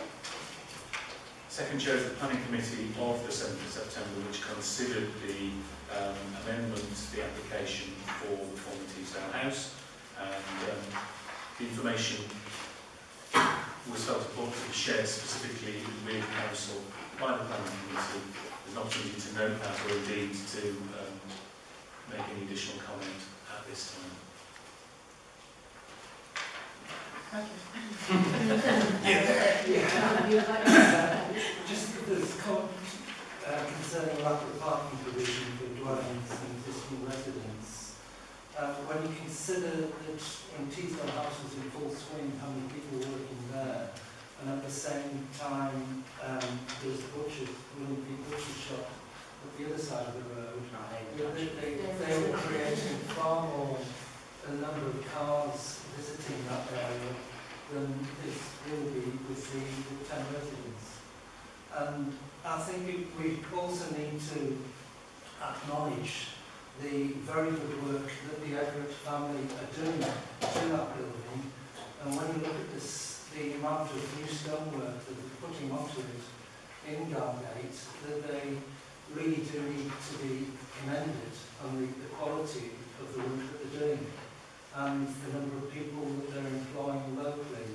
Second chose the planning committee of the 7th of September, which considered the amendment to the application for the former Teesdale House, and the information was felt important to be shared specifically with council by the planning committee. There's an opportunity to note that, or indeed to make any additional comment at this time. Just there's concerning lack of parking provision for dwellings and existing residents. When you consider that when Teesdale House was in full swing, how many people were working there, and at the same time there was the William P. Butcher's shop at the other side of the road, they were creating far more a number of cars visiting that area than this will be with the 10 residents. And I think we also need to acknowledge the very good work that the Everett family are doing to that building. And when you look at this, the amount of new stonework that they're putting onto it in Gargate, that they really do need to be commended on the quality of the work that they're doing and the number of people that they're employing locally.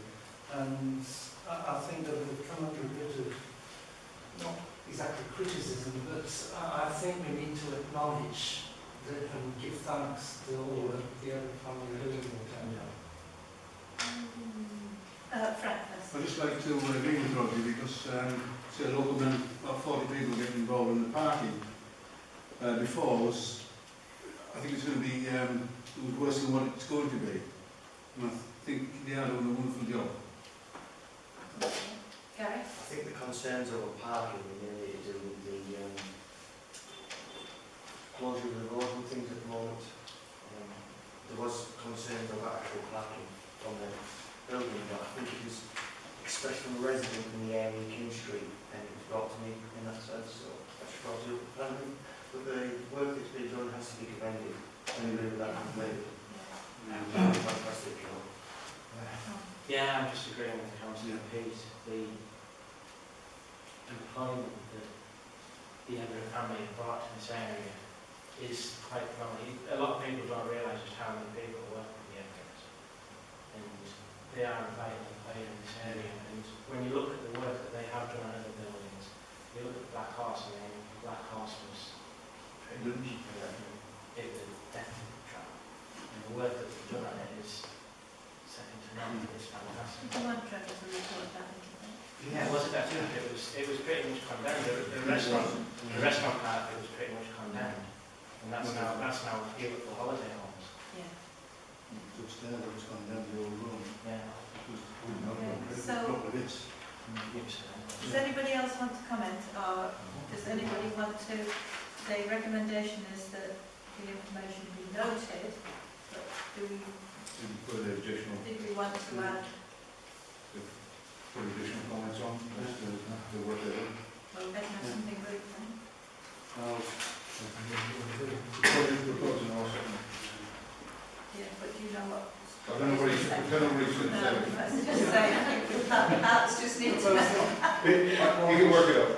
And I think that we've come under a bit of, not exactly criticism, but I think we need to acknowledge that and give thanks to all the work the other family are doing in the town. Frank, I'd just like to agree with Roger because say a local man, about 40 people getting involved in the parking before was, I think it's going to be worse than what it's going to be. And I think they are doing a wonderful job. Gary? I think the concerns over parking are mainly to do with the closure of the road and things at the moment. There was concerns about actual parking from the building, but I think it was expressed from a resident in the area, King Street, and it was brought to me in that sense, so I should brought it up with planning. But the work that's been done has to be commended. I agree with that completely. Fantastic job. Yeah, I'm just agreeing with Councillor Pete. The employment that the Everett family have brought to this area is quite prominent. A lot of people don't realise just how many people work with the Everetts. And they are a vital player in this area. And when you look at the work that they have done on other buildings, you look at Black Horse, and then Black Horse was pretty much it was a death trap. And the work that they've done on it is second to none. It's fantastic. The one track is a report that, isn't it? Yeah, was it that? It was pretty much condemned. The restaurant part, it was pretty much condemned, and that's now beautiful holiday homes. Yeah. It's upstairs, it's gone down the old room. Yeah. So, does anybody else want to comment, or does anybody want to the recommendation is that the information be noted, but do we, Put additional, did we want to add, put additional comments on, as to what they're doing. well, let's have something brief then? Proposing also. Yeah, but do you know what? I don't know what he's No, said. let's just say, I think that's just need to. You can work it out.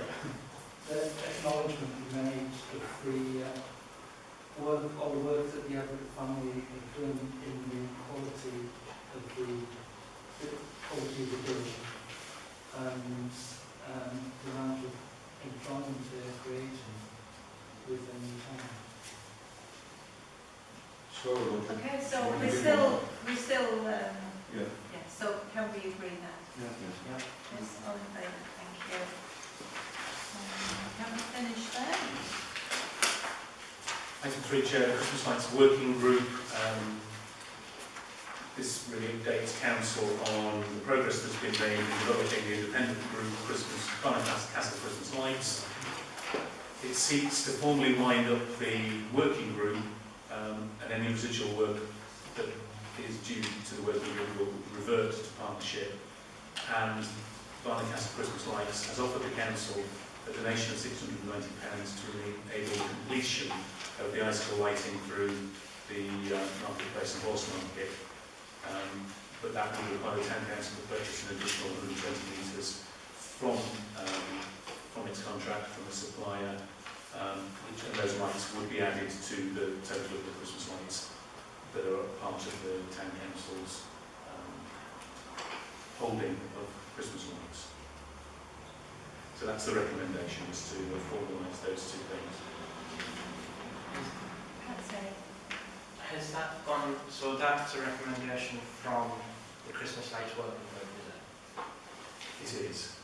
The acknowledgement we made of the work, all the work that the Everett family have done in the quality of the building and the amount of employment they're creating within the town. So, Okay, so we still, yeah. yeah, so can we agree that? Yeah. Yes, all in favour, thank you. Can we finish there? Item 3, Chair, the Christmas Lights Working Group. This really updates Council on the progress that's been made in developing the independent group Barnard Castle Christmas Lights. It seeks to formally wind up the working group, and any residual work that is due to the working group will revert to partnership. And Barnard Castle Christmas Lights has offered the Council a donation of £690 to enable completion of the icicle lighting through the marketplace and horse market. But that would require the Town Council to purchase an additional 120 metres from its contract from the supplier, and those lights would be added to the total of the Christmas lights that are part of the Town Council's holding of Christmas lights. So that's the recommendation, is to formalise those two things. Has that gone, so that's a recommendation from the Christmas Lights Working Group, is it? It is.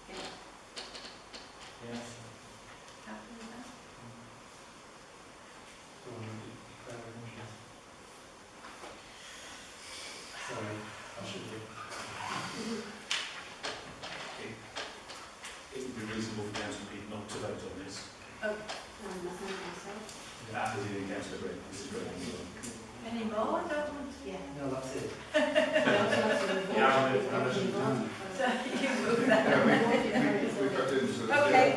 Yeah. Happy with that? Sorry, I should do. It would be reasonable for Councillor Peake not to vote on this. That is in Councillor Green. This is great. Any more? Don't want to? Yeah. No, that's it. Yeah, I'll move that. So you move that. We've got in, so Okay,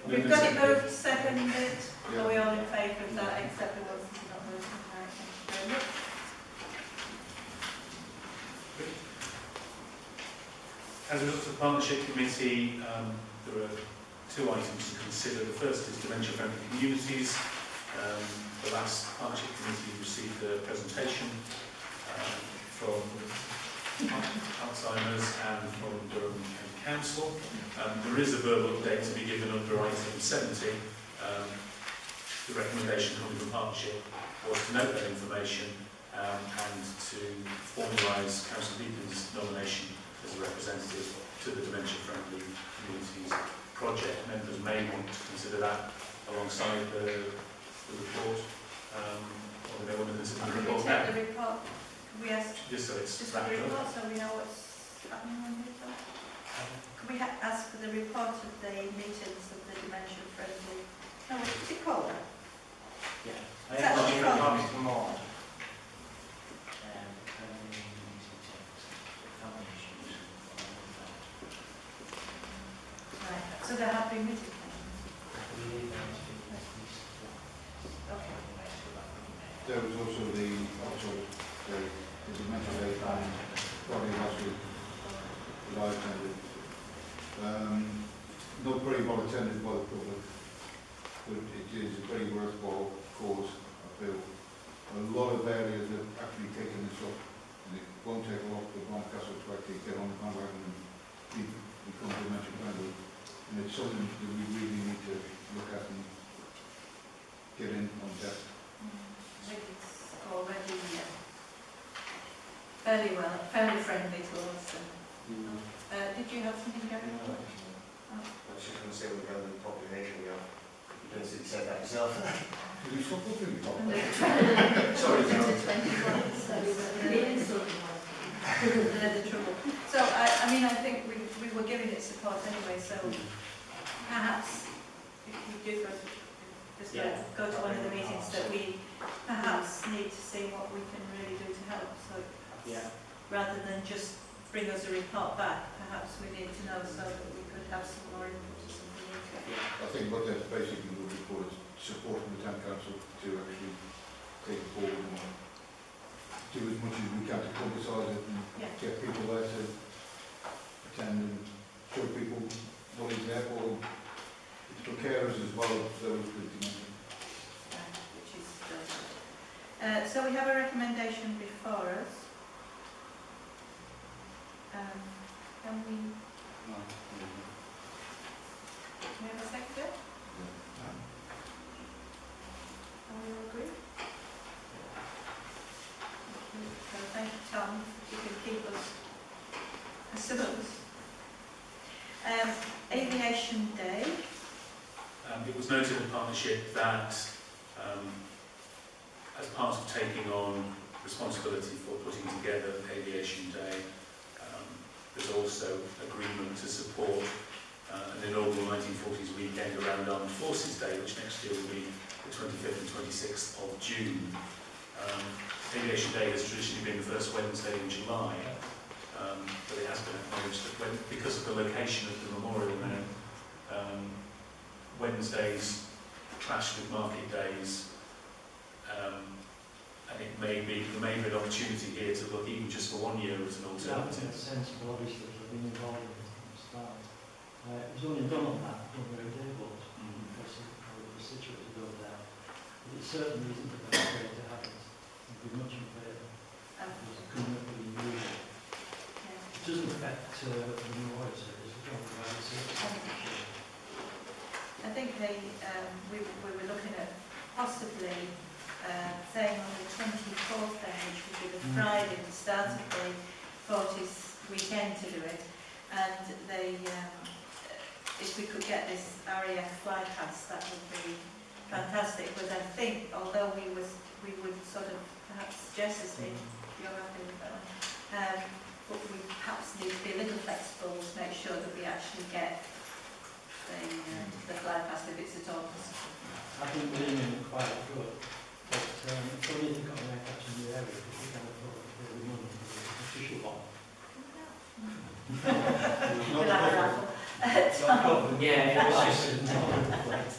we've got it moved, seconded. Yeah. Are we all in favour of that, except for those who are not voting? Right, thank you very much. As a result of the Partnership Committee, there are two items to consider. The first is dementia-friendly communities. The last Partnership Committee received a presentation from Alzheimer's and from Durham County Council. There is a verbal update to be given under item 70. The recommendation coming from Partnership was to note that information and to formalise Councillor Beacon's nomination as a representative to the Dementia-Friendly Communities project. Members may want to consider that alongside the report, or they may want to consider the Can we report take now. the report? Can we ask Just so it's just the wrapped report up. so we know what's happening on the report? Can we ask for the report of the meetings of the dementia-friendly? No, what's it called? Yeah. I Is that have what got you your call copies it? from all. Right, so there have been meetings then? Okay. there was also the mental day plan, probably last week, that I attended. Not very well attended by the public, but it is a very worthwhile cause, I feel. A lot of areas have actually taken this up, and it won't take a lot for Barnard Castle to actually get on the bandwagon and become dementia friendly. And it's something that we really need to look at and get in on depth. I think it's already fairly friendly to us. Did you have something going on? I was just going to say we're going to the population, you know. You don't see you said that yourself. Can you stop looking at me? Sorry, John. They're the trouble. So, I mean, I think we were giving it support anyway, so perhaps, if we do just go to one of the meetings, that we perhaps need to see what we can really do to help. So rather than just bring us a report back, perhaps we need to know so that we could have some more input or something into it. I think what they're basically looking for is supporting the town council to actually take it forward and do as much as we can to publicise it and get people there to attend and show people what is there for them. It's for carers as well as those with dementia. Which is good. So we have a recommendation before us. Can we have a second? Are we all agree? So thank you, Tom, if you can keep us pursuant. Aviation Day. It was noted in partnership that as part of taking on responsibility for putting together Aviation Day, there's also agreement to support an inaugural 1940s weekend around Armed Forces Day, which next year will be the 25th and 26th of June. Aviation Day has traditionally been the first Wednesday in July, but it has been acknowledged that because of the location of the memorial now, Wednesdays clash with market days, and there may be an opportunity here to look even just for 1 year as an alternative. Sensible, obviously, because I've been involved in it from the start. It was only done on that, done very difficult, because of the situation to go down. But it certainly isn't the best way to have it. I'd be much in favour. Because it couldn't have been usual. It doesn't affect the memorial service, it's only about the service. I think we were looking at possibly saying on the 24th then, which would be the Friday, the start of the 40s weekend to do it, and if we could get this RAF fly pass, that would be fantastic. But I think, although we would sort of perhaps suggest this, you're happy with that one, but we perhaps need to be a little flexible to make sure that we actually get the fly pass if it's at all possible. I think we're doing quite good, but it's only if you've got an aircraft in the area, because we can afford to pay the money for the official one. We'll have a raffle.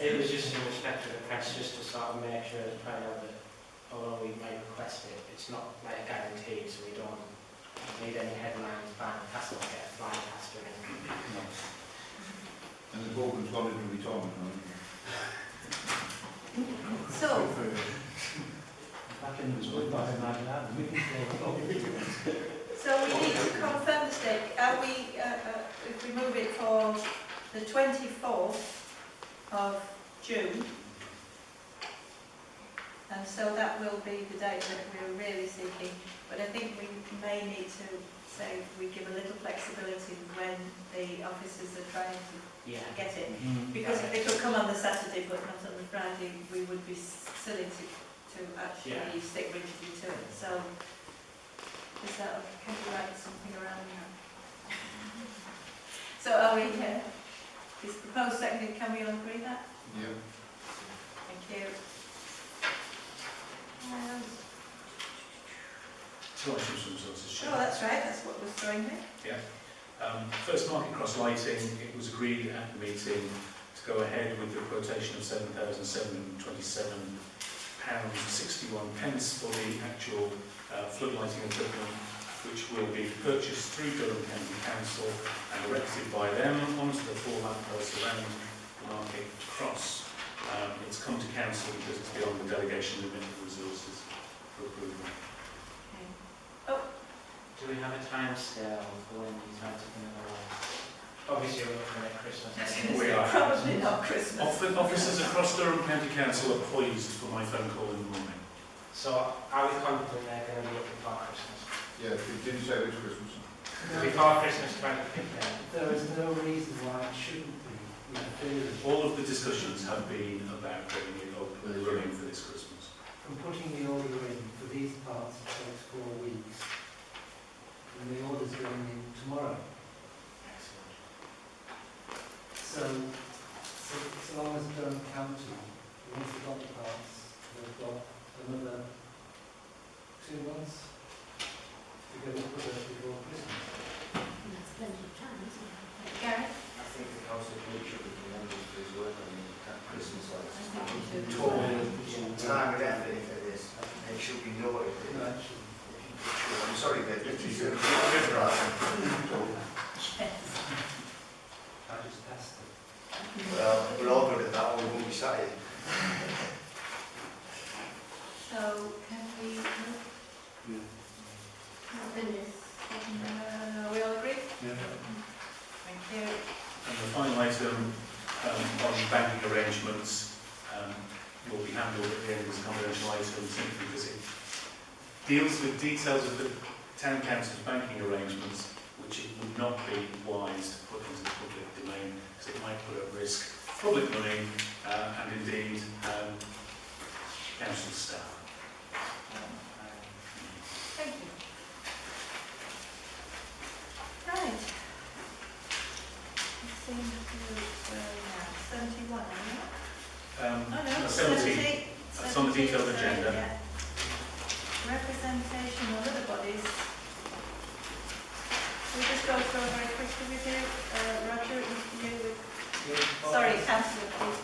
It was just in respect to the press, just to sort of make sure as part of that, although we may request it, it's not like a guarantee, so we don't need any headlines buying a castle to get a flying past or anything. And the Gorgon's gone into retirement now. So, Back in the school, back in Barnard, we can so we need to confirm the date. Are we, if we move it for the 24th of June, and so that will be the date that we're really seeking. But I think we may need to say we give a little flexibility when the officers are trying to get it. Because if they could come on the Saturday but not on the Friday, we would be silly to actually stick rigidly to it. So, is that, can we write something around that? So are we here? Is proposed seconded, can we all agree that? Yeah. Thank you. Two items from resources. Oh, that's right, that's what was throwing me. Yeah. First, market cross lighting. It was agreed at the meeting to go ahead with the quotation of £7,727.61 for the actual flood lighting equipment, which will be purchased through Durham County Council and erected by them onto the 4 lampposts around the market cross. It's come to council because it's beyond the delegation limit of resources for approval. Do we have a time scale for when these items are going to arrive? Obviously we're looking at Christmas. We are. Probably not Christmas. Officers across Durham County Council are poised for my phone call in the morning. So are we confident they're going to be up before Christmas? Yeah, it didn't say this Christmas. Before Christmas 2015? There is no reason why it shouldn't be. All of the discussions have been about getting it up and running for this Christmas. From putting the order in for these parts, it takes 4 weeks. And the order's going in tomorrow. Excellent. So own county, once they've got the pass, they've got another 2 months to get it put up before Christmas. That's plenty of time, isn't it? Gary? I think the council can should be commended for his work on the Christmas lights. I think we should. Time and effort if it is, it should be noted. No, it shouldn't. I'm sorry, Dave, if you said I just passed it. well, we're all good at that, or we won't be sat here. So, can we move? We all agree? Yeah. Thank you. And the final item on banking arrangements will be handled at the end as a confidential item simply because it deals with details of the town council's banking arrangements which it would not be wise to put into the public domain because it might put at risk public money and indeed council staff. Thank you. Right. We seem to, 71, are we not? Oh no, 70. That's on the detailed agenda. Yeah. Representation of other bodies. We just go through a very quick review. Roger, it was to do with... Sorry, councillor, please.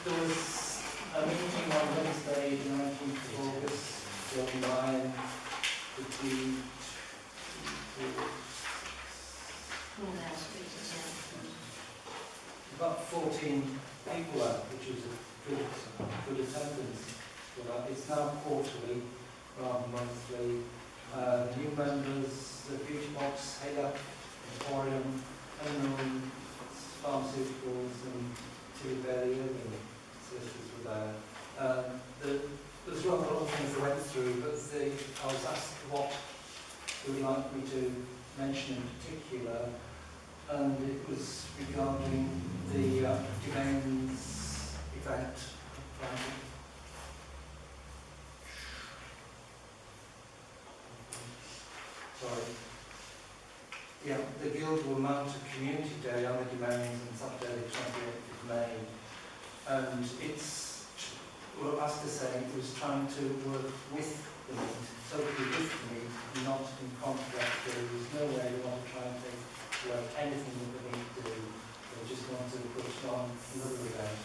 There was a meeting on Wednesday, the 19th of August, John Ryan, between about 14 people out, which was a good attendance for that. It's now quarterly rather than monthly. New members, the Beauty Box, Hayup, Emporium, Unknown Pharmaceuticals and two very early solicitors were there. There's rather a lot of things I went through, but I was asked what they would like me to mention in particular, and it was regarding the domains event. Sorry. Yeah, the Guild will mount a community day on the domains on Saturday the 28th of May, and it's, well, as to say, it was trying to work with the meet, totally with the meet, not in conflict. There was no way they want to try and take away anything that they need to do. They just want to push on another event.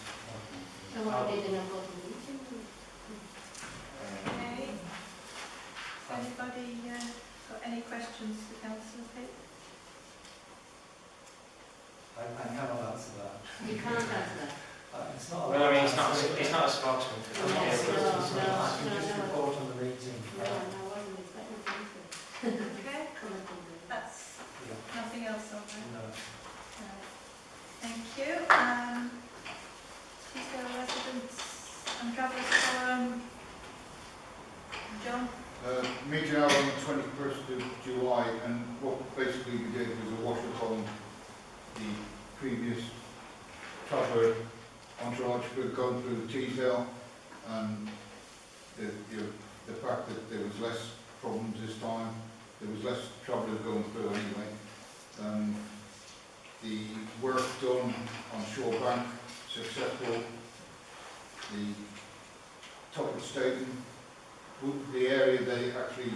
So what did they not go to the meeting? Okay. Has anybody got any questions for councillor Pitt? I cannot answer that. You can't answer that. It's not. Well, I mean, it's not a spokesman for the Yes, council. I can just report on the meeting. No, I wasn't expecting to answer. Okay, Comment on that. that's Yeah. nothing else on that. No. Thank you. Teesdale residents and travellers forum. John? Meeting out on the 21st of July, and what basically we did was a wash-up on the previous traveller entourage. We're going through the Teesdale, and the fact that there was less problems this time, there was less travellers going through anyway. The work done on Shore Bank, successful. The top of Staten, the area they actually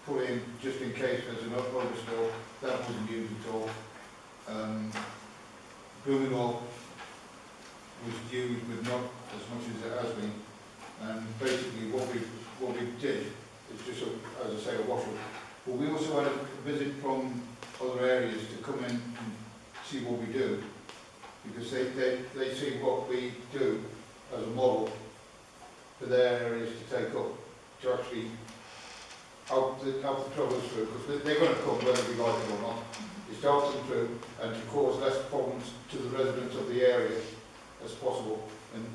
put in just in case there's an overspill, that wasn't used at all. Bloomingdale was used, but not as much as it has been. And basically what we did is just, as I say, a wash-up. But we also had a visit from other areas to come in and see what we do, because they see what we do as a model for their areas to take up, to actually help the travellers through, because they're going to come whether we like it or not. It's to help them through and to cause less problems to the residents of the area as possible. And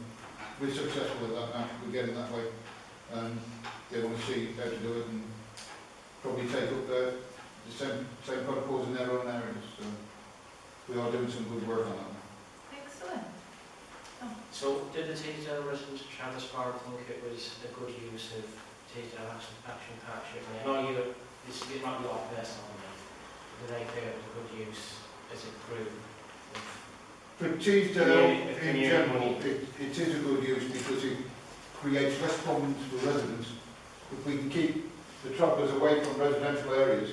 we're successful at that now, we're getting that way. And they want to see how to do it and probably take up the same protocols in their own areas. So we are doing some good work on that. Excellent. So, did the Teesdale residents travel as far as think it was a good use of Teesdale Action Partnership? I know it might be like personal, but do they feel it was a good use as a group? For Teesdale, in Community. general, it is a good use because it creates less problems for residents. If we can keep the travellers away from residential areas,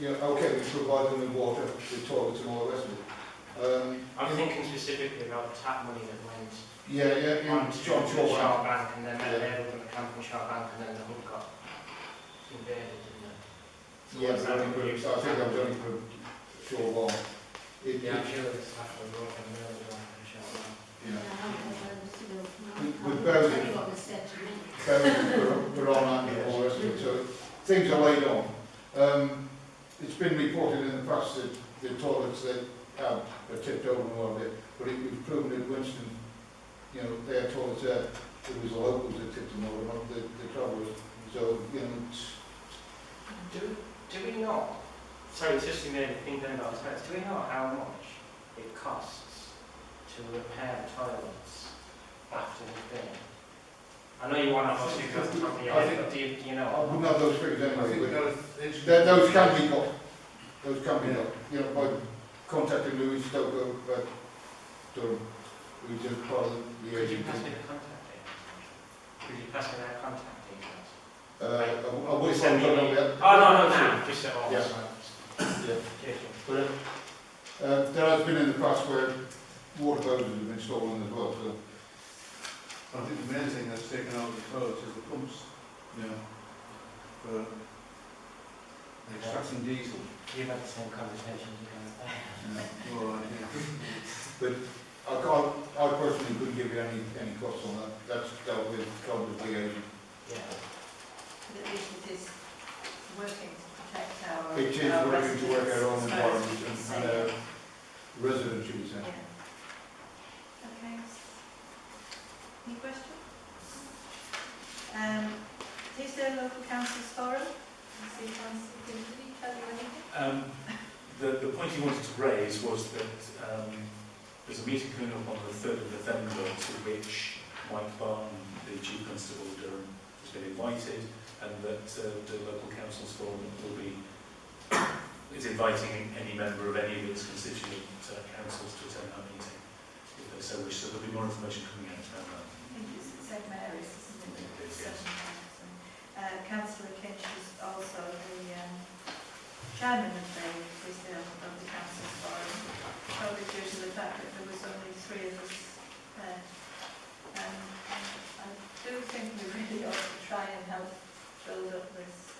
you know, okay, we provide them with water, with toilets and all the rest of it. I'm thinking specifically about the tap money that went in onto John the Shaw Shard Bank. Bank and then met there with the Camping Shard Bank and then the hood got invaded, didn't it? So Yeah, what's but that only for, use I of think that tap was only money? for short while. Yeah, I'm sure it's after a broken mill as well, for Shard Bank. With Bowden, Tell you what was said to me. Barnard and all the rest of it, so things are laid on. It's been reported in the past that the toilets that have are tipped over and all of it, but it was proven at Winston, you know, their toilets there, it was the locals that tipped them over, not the travellers. So, you know, Do we know, sorry, it's just you made me think then about this, do we know how much it costs to repair toilets after they've been? I know you want to obviously go to the top of your head, but do you I know? wouldn't have those figures I think anyway, we've but got a... those can be got. Those can be got, you know, by contacting Louis Stoker, but who's just part of the Could you agent. pass me the contact details? Could you pass me their contact details? I would Send send me- them. Oh, no, sure, just at all. Yeah. Yeah. But there has been in the past where water bowsers have been stolen as well, so. I think the main thing that's taken out of the toilets is the pumps. Yeah. For extracting diesel. You've had the same conversations again. Yeah. All right, yeah. But I personally couldn't give you any costs on that. That's dealt with Culver's liaison. Yeah. But at least it is working to protect our It is our working to work our own residents' environment first, and our residents, should we say. Yeah. Okay. Any questions? Teesdale Local Councils Forum. See Councillor Kennedy, tell you anything? The point he wanted to raise was that there's a meeting coming up on the 3rd of November to which Mike Barn, the Chief Constable of Durham, has been invited, and that the Local Councils Forum is inviting any member of any of its constituent councils to attend that meeting, if they so wish. So there'll be more information coming out about that. I think it's at St Mary's, isn't it? It is, yes. Councillor Kinch is also the chairman of the Council's Forum, probably due to the fact that there was only 3 of us there. I do think we really ought to try and help build up this,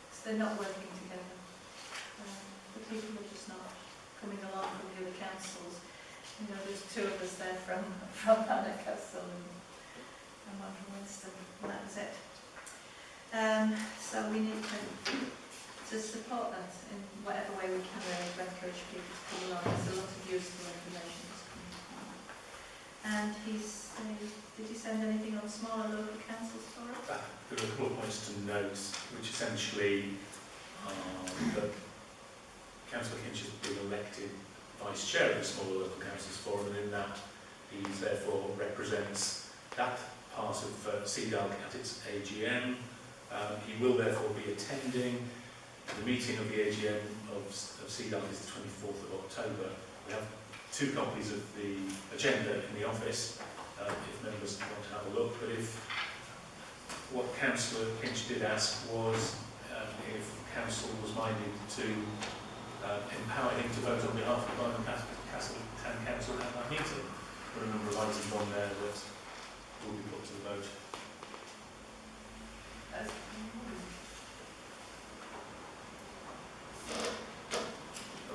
because they're not working together. The people are just not coming along from the other councils. You know, there's 2 of us there from Castle and one from Winston, and that was it. So we need to support that in whatever way we can, really, to encourage people to come along. There's a lot of useful information that's coming from that. And did he send anything on smaller local councils for us? There are a couple of points to note, which essentially that Councillor Kinch has been elected Vice Chair of the Smaller Local Councils Forum, and in that he therefore represents that part of CDALC at its AGM. He will therefore be attending the meeting of the AGM of CDALC is the 24th of October. We have 2 copies of the agenda in the office if members want to have a look, but if what Councillor Kinch did ask was if Council was minded to empower him to vote on behalf of the Barnard Town Council at that meeting. There are a number of items on there that will be put to the vote.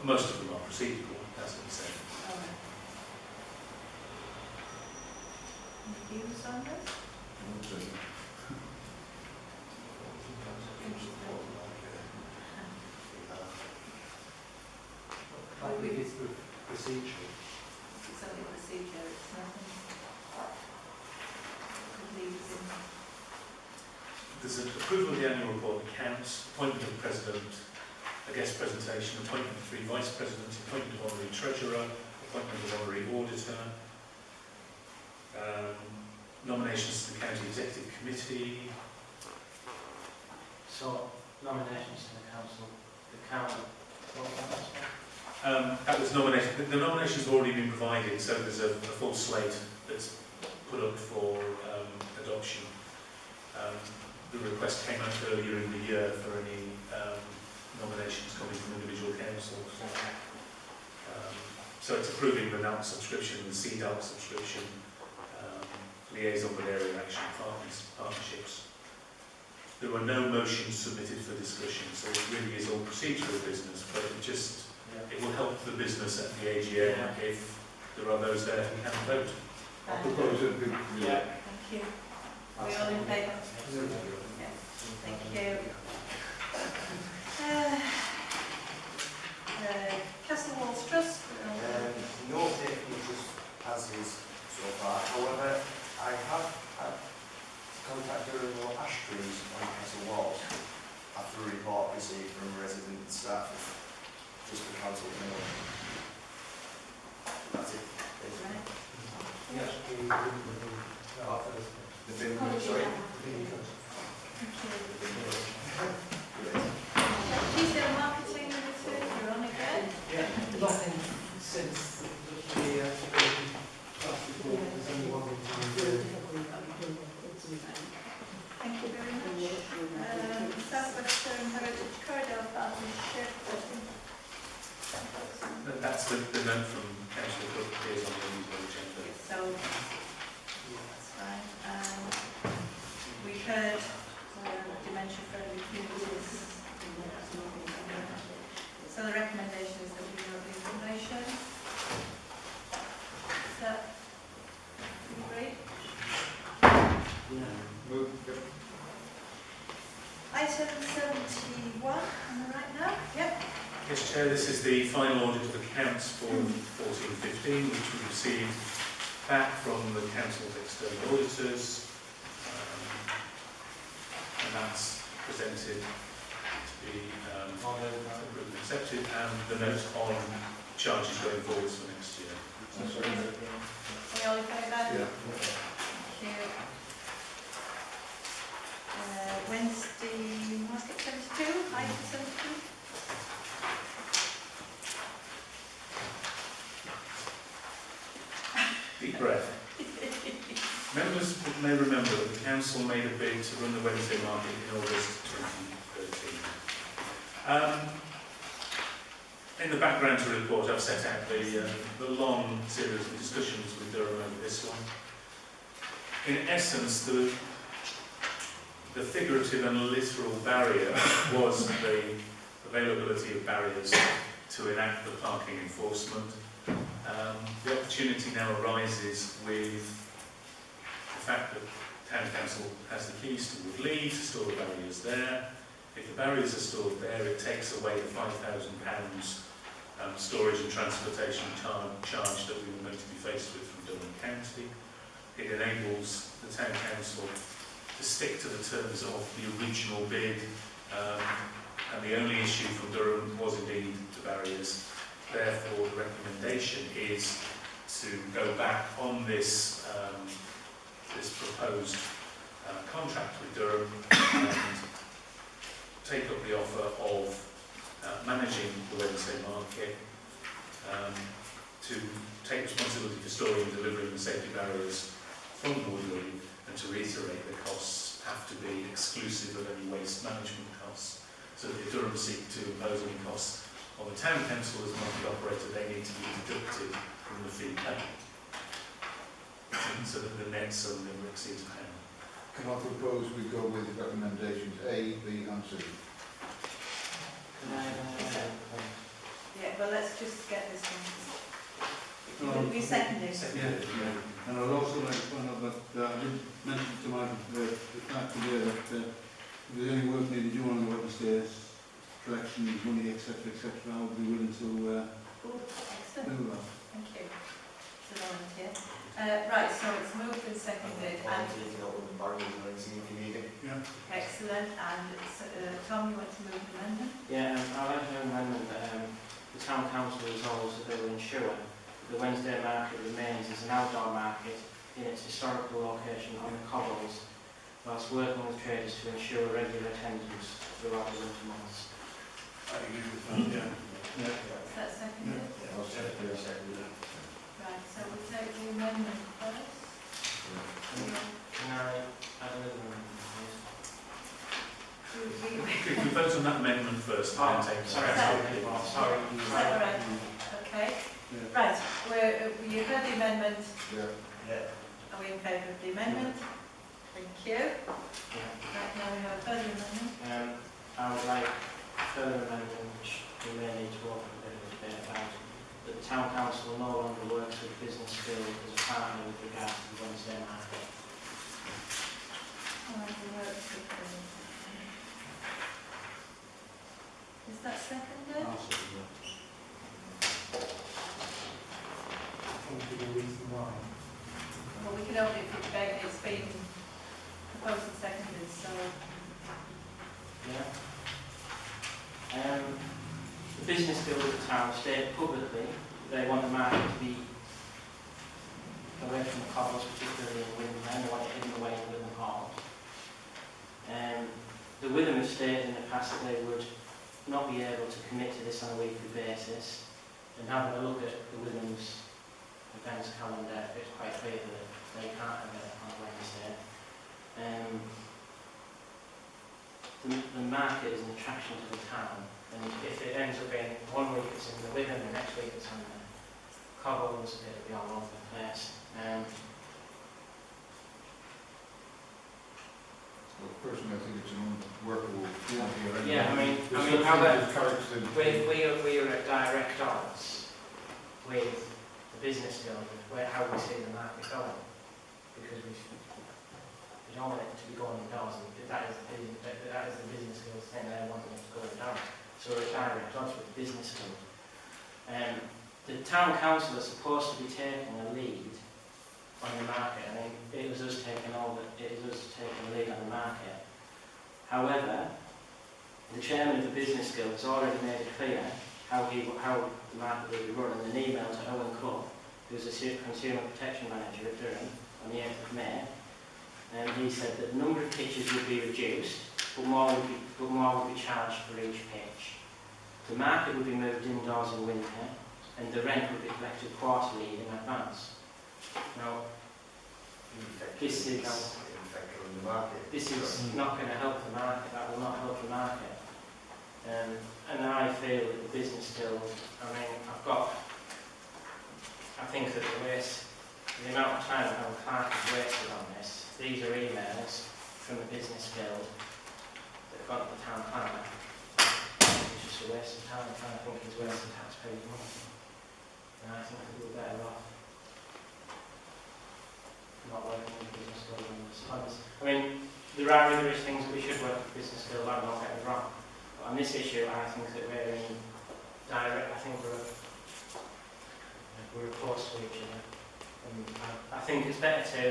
Most of them are procedural, that's what he said. Any views on this? I think it's procedural. It's only procedure, it's nothing. Could lead us in. There's an approval of the annual report, accounts, appointment of president, a guest presentation, appointment of 3 vice presidents, appointment of honorary treasurer, appointment of honorary auditor, nominations to the county executive committee. So, nominations to the council, what was that? That was nominated. The nominations have already been provided, so there's a full slate that's put up for adoption. The request came out earlier in the year for any nominations coming from individual councils. So it's approving the NALC subscription, the CDALC subscription, liaison with area action partnerships. There were no motions submitted for discussion, so it really is all procedural business, but it will help the business at the AGM if there are those there who can vote. I propose that we... Thank you. Are we all in favour? Yeah. Thank you. Castle Walls Trust. No update from the trust as is so far. However, I have had contact during the ash trees on Castle Walls after a report received from resident staff just for council to know. That's it. Right. Yes, The bin, sorry. Tuesday marketing limited, you're on again. yeah, nothing since the last report. There's only one thing to do. Thank you very much. South Western Heritage Corridor Partnership. That's the note from Councillor Cook appears on the usual agenda. So, that's fine. We've heard dementia friendly communities. So the recommendation is that we note the information. Is that great? Move. Item 71, am I right now? Yep. Yes, Chair, this is the final audit of accounts for 14-15, which we received back from the Council's external auditors, and that's presented to be approved and accepted, and the note on charges going forwards for next year. Are we all in favour? Yeah. Thank you. Wednesday market 72, item 72. Deep breath. Members may remember that the Council made a bid to run the Wednesday market in August 2013. In the background to the report, I've set out the long series of discussions with Durham over this one. In essence, the figurative and literal barrier was the availability of barriers to enact the parking enforcement. The opportunity now arises with the fact that Town Council has the keys to Woodley to store the barriers there. If the barriers are stored there, it takes away the £5,000 storage and transportation charge that we were going to be faced with from Durham County. It enables the Town Council to stick to the terms of the original bid, and the only issue from Durham was indeed the barriers. Therefore, the recommendation is to go back on this proposed contract with Durham and take up the offer of managing the Wednesday market, to take responsibility for storing and delivering the safety barriers from Woodley, and to reiterate the costs have to be exclusive of any waste management costs. So that if Durham seek to impose any costs on the Town Council as a market operator, they need to be deducted from the fee paid, so that the net sum never exceeds £1. Can I propose we go with recommendations A, B and C? Yeah, well, let's just get this one. We second it. Yeah. And I'd also like to point out that I did mention to my the fact today that if there's any work needed done on the Wednesdays, collections, money, etc., I would be willing to Excellent. do that. Thank you. It's a volunteer. Right, so it's moved and seconded. And excellent. And Tom, you want to move the amendment? Yeah, I'll add an amendment that the Town Council resolves that they will ensure the Wednesday market remains as an outdoor market in its historical location on the cobbles, whilst working with traders to ensure regular attendance throughout the winter months. I agree with that, yeah. Is that seconded? I'll second it. Right, so we'll take the amendment first. Can I add another amendment, please? Could we vote on that amendment first and then take Sorry, sorry. Separate. Okay. Right, you've heard the amendment. Yeah. Are we in favour of the amendment? Thank you. Right, now we have a further amendment. I would like a further amendment which we may need to open a bit of a debate about, that the Town Council no longer works with Business Guild as a partner with regard to the Wednesday market. Is that seconded? I'll second that. Well, we can only if it's been proposed and seconded, so Yeah. The Business Guild of the town state publicly they want the market to be away from the cobbles, particularly in Witham, and they want it hidden away in Witham Hall. The Witham have stated in the past that they would not be able to commit to this on a weekly basis, and having a look at the Witham's events calendar, it's quite clear that they can't have it on Wednesday. The market is an attraction to the town, and if it ends up being 1 week it's in the Witham, the next week it's on the cobbles, it'll be all over the place. Well, personally, I think it's an unworkable idea. Yeah, I mean, we are at direct odds with the Business Guild, how we see the market going, because we don't want it to be going indoors, and that is the Business Guild thing, they want it to go indoors. So we're at direct odds with the Business Guild. The Town Council is supposed to be taking a lead on the market. I mean, it was us taking the lead on the market. However, the chairman of the Business Guild has already made it clear how the market will be run in an email to Owen Clough, who's the Consumer Protection Manager at Durham, on the 8th of May. And he said that the number of pitches would be reduced, but more would be charged for each pitch. The market would be moved indoors in winter, and the rent would be collected quarterly in advance. Now, this is not going to help the market. That will not help the market. And I feel that the Business Guild, I think that the amount of time that Clark has wasted on this, these are emails from the Business Guild that have gone to the town planner. It's just a waste of time. I think it's wasting taxpayers' money. And I think that we're better off not working with Business Guild on this funds. I mean, there are rigorous things that we should work with Business Guild on, don't get me wrong. But on this issue, I think that we're in direct, I think we're close to each other. And I think it's better to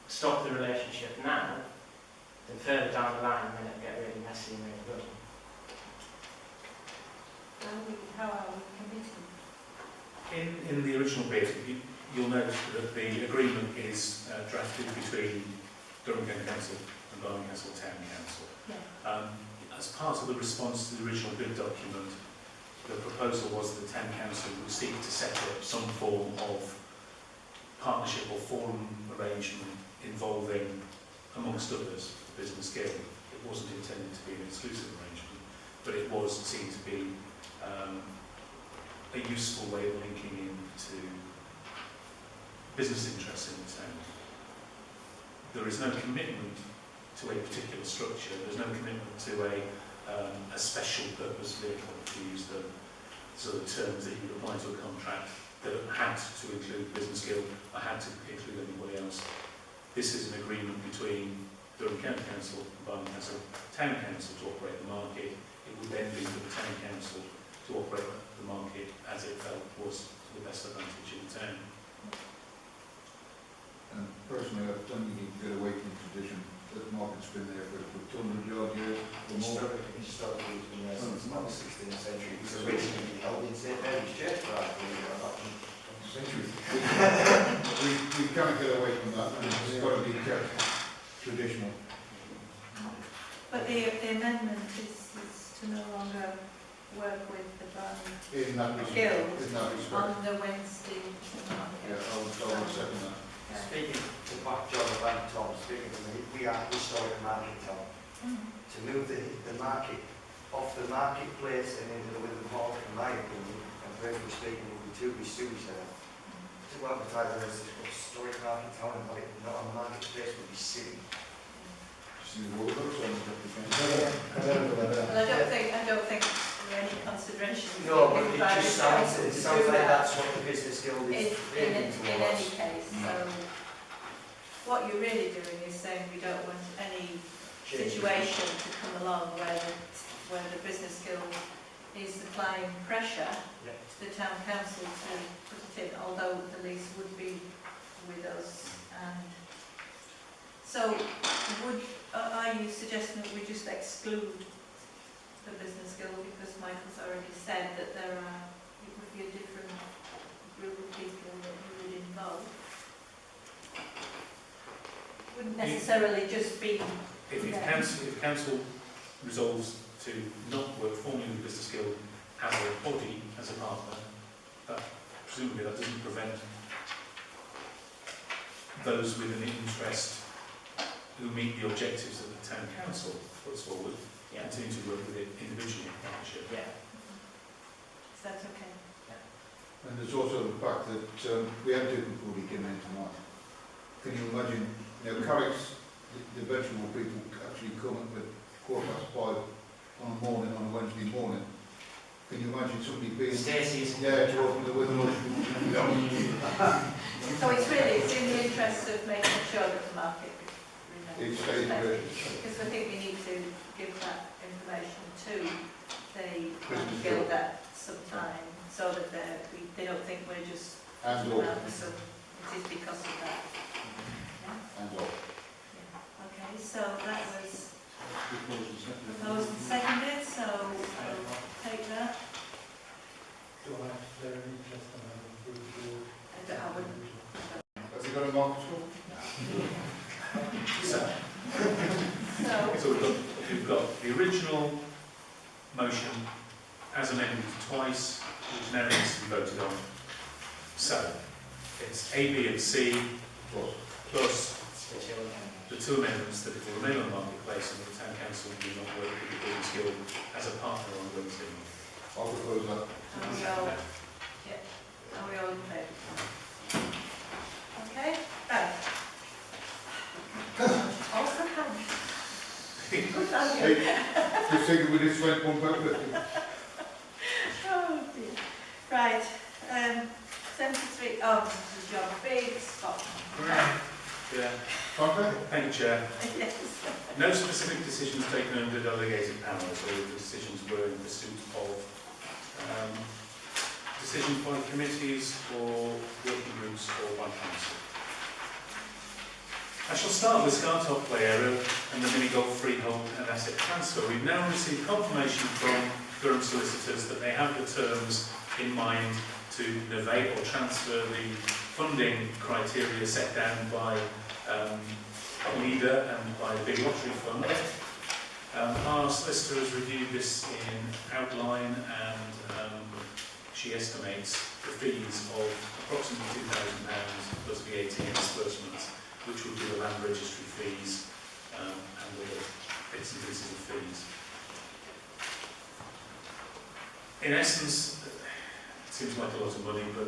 stop the relationship now than further down the line when it'll get really messy and really good. how are we committing? In the original bit, you'll note that the agreement is drafted between Durham County Council and Barnard Town Council. Yeah. As part of the response to the original bid document, the proposal was that the Town Council would seek to set up some form of partnership or forum arrangement involving, amongst others, the Business Guild. It wasn't intended to be an exclusive arrangement, but it was seen to be a useful way of linking into business interests in the town. There is no commitment to a particular structure. There's no commitment to a special purpose vehicle, to use the sort of terms that you would apply to a contract, that had to include Business Guild or had to include anybody else. This is an agreement between Durham County Council and Barnard Town Council to operate the market. It would then be for the Town Council to operate the market as it felt was to the best advantage of the town. And personally, I don't think you can get away from the tradition that the market's been there for 200 odd years or more. Historically, it's been there since the 16th century. It was originally held in St Mary's Church, Century. We can't get away from that, and it's got to be kept traditional. But the amendment is to no longer work with the Barnard In that respect. Guild In that respect. on the Wednesday market. Yeah, I would second that. Okay. Speaking to back John and Tom, speaking to me, we are historic market town. To move the market off the marketplace and into the Witham Hall, in my opinion, and personally speaking, would be too mysterious there. To advertise as a historic market town and have it not on the marketplace would be silly. See the road, so I'm going to Well, I don't think there are any considerations. No, but given it by just the sounds, council it to sounds do like that that's what the business guild is in aiming any towards. case. So what you're really doing is saying we don't want any situation to come along where the business guild is applying pressure Yeah. to the town council to put it in, although the lease would be with us. And so are you suggesting that we just exclude the business guild because Michael's already said that it would be a different group of people that we would involve? Wouldn't necessarily just be If council resolves to not work formally with the business guild as a body, as a partner, that presumably that doesn't prevent those with an interest who meet the objectives that the town council puts forward, continue to work with it individually in partnership. Yeah. Is that okay? And there's also the fact that we had different people came in tonight. Can you imagine, Carrick's, the vegetable people actually come at 5:15 on a morning, on a Wednesday morning. Can you imagine somebody being... Stacey's. Yeah, to open the window. So it's in the interest of making sure that the market It's remains. very Because I think we need to give that information to the guild at some time so that they don't think we're just And putting all. them out for some. It is because of that. Yeah? And all. Yeah. Okay, so that was proposed and seconded, so I'll take that. Do I have to declare an interest on having approved the I wouldn't. Has he got a market school? So, So, we've got the original motion as amended twice, which now needs to be voted on. So, it's A, B and C plus the two amendments that it will remain on the marketplace and the town council will not work with the business guild as a partner on the Wednesday market. I'll propose that. are we all in favour? Okay, right. Also come. Good on you. Just thinking we just went one back. Oh dear. Right, 73, this is John Big, Scotland. Yeah. Okay. Thank you, Chair. Yes. No specific decisions taken under delegated powers, all the decisions were in pursuit of decisions by committees or working groups or by council. I shall start with Scartop Play Area and the mini golf freehold and asset transfer. We've now received confirmation from Durham solicitors that they have the terms in mind to novate or transfer the funding criteria set down by LEADER and by the Big Lottery Fund. Our solicitor has reviewed this in outline and she estimates the fees of approximately £2,000 plus VAT and disbursements, which would be the land registry fees and other bits and pieces of fees. In essence, it seems like a lot of money, but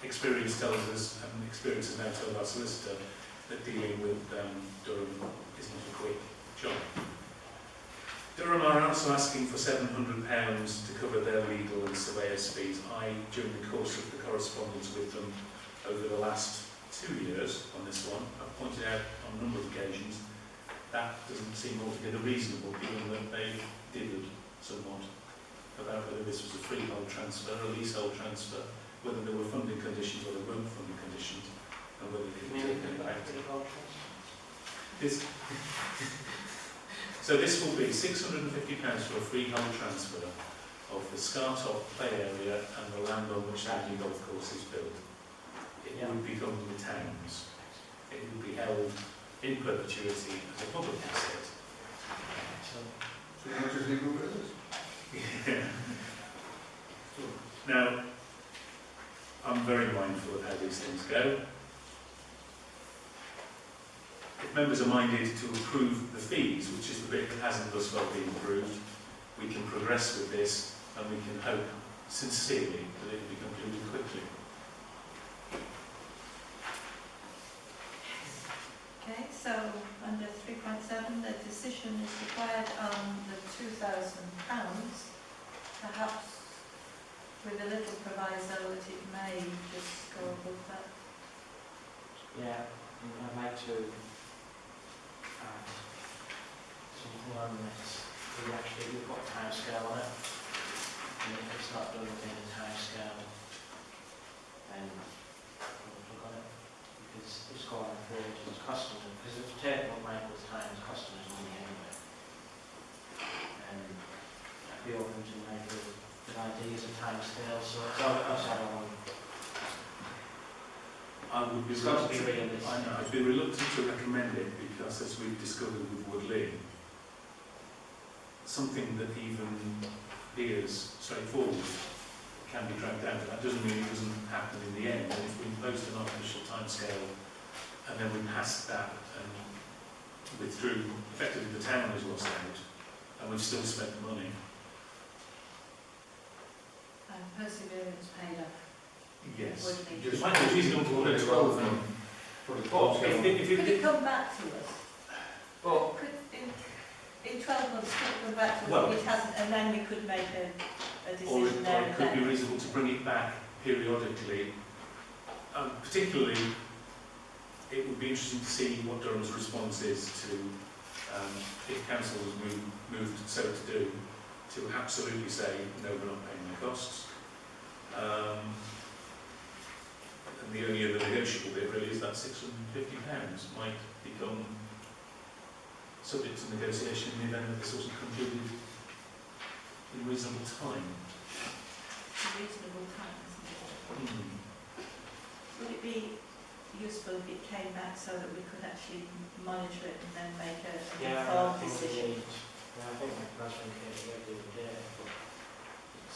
experience tells us, and experience has now told our solicitor, that dealing with Durham is not a quick job. Durham are also asking for £700 to cover their legal and surveyor's fees. During the course of the correspondence with them over the last 2 years on this one, I've pointed out on a number of occasions that doesn't seem altogether reasonable, given that they differed somewhat about whether this was a freehold transfer, a leasehold transfer, whether there were funding conditions or there weren't funding conditions, and whether they could take any back to this. So this will be £650 for a freehold transfer of the Scartop Play Area and the land on which the new golf course is built. It would become the town's. It would be held in perpetuity as a public asset. So you want to legal business? Now, I'm very mindful of how these things go. If members are minded to approve the fees, which is the bit that hasn't thus far been approved, we can progress with this and we can hope sincerely that it will be concluded quickly. Okay, so under 3.7, the decision is required on the £2,000, perhaps with a little proviso that it may just go above that. Yeah, I'd like to add something on this. We've got a time scale on it, and if it's not done within a time scale, then we'll look on it, because it's going through to its customers, because it's taking up Michael's time as customers money anyway. And I'd be open to maybe good ideas of time scales, so it's outside of one. I'd be reluctant to recommend it because, as we've discovered with Woodley, something that even appears straightforward can be dragged out. That doesn't mean it doesn't happen in the end. And if we impose an artificial timescale and then we passed that and withdrew, effectively the town has lost out and we've still spent the money. And perseverance paid off. Yes. Would be. Just Might be easy to order 12 now. Could it come back to us? Well, Could, in 12 months, could it come back to us? Well- It hasn't, and then we could make a Or decision there it and could be then. reasonable to bring it back periodically. Particularly, it would be interesting to see what Durham's response is to, if council was moved so to do, to absolutely say, no, we're not paying the costs. And the only other negotiable bit really is that £650 might become subject to negotiation in the event that this wasn't concluded in reasonable time. Reasonable time, isn't it? Would it be useful if it came back so that we could actually monitor it and then make an informed decision? I think my husband came to the other day.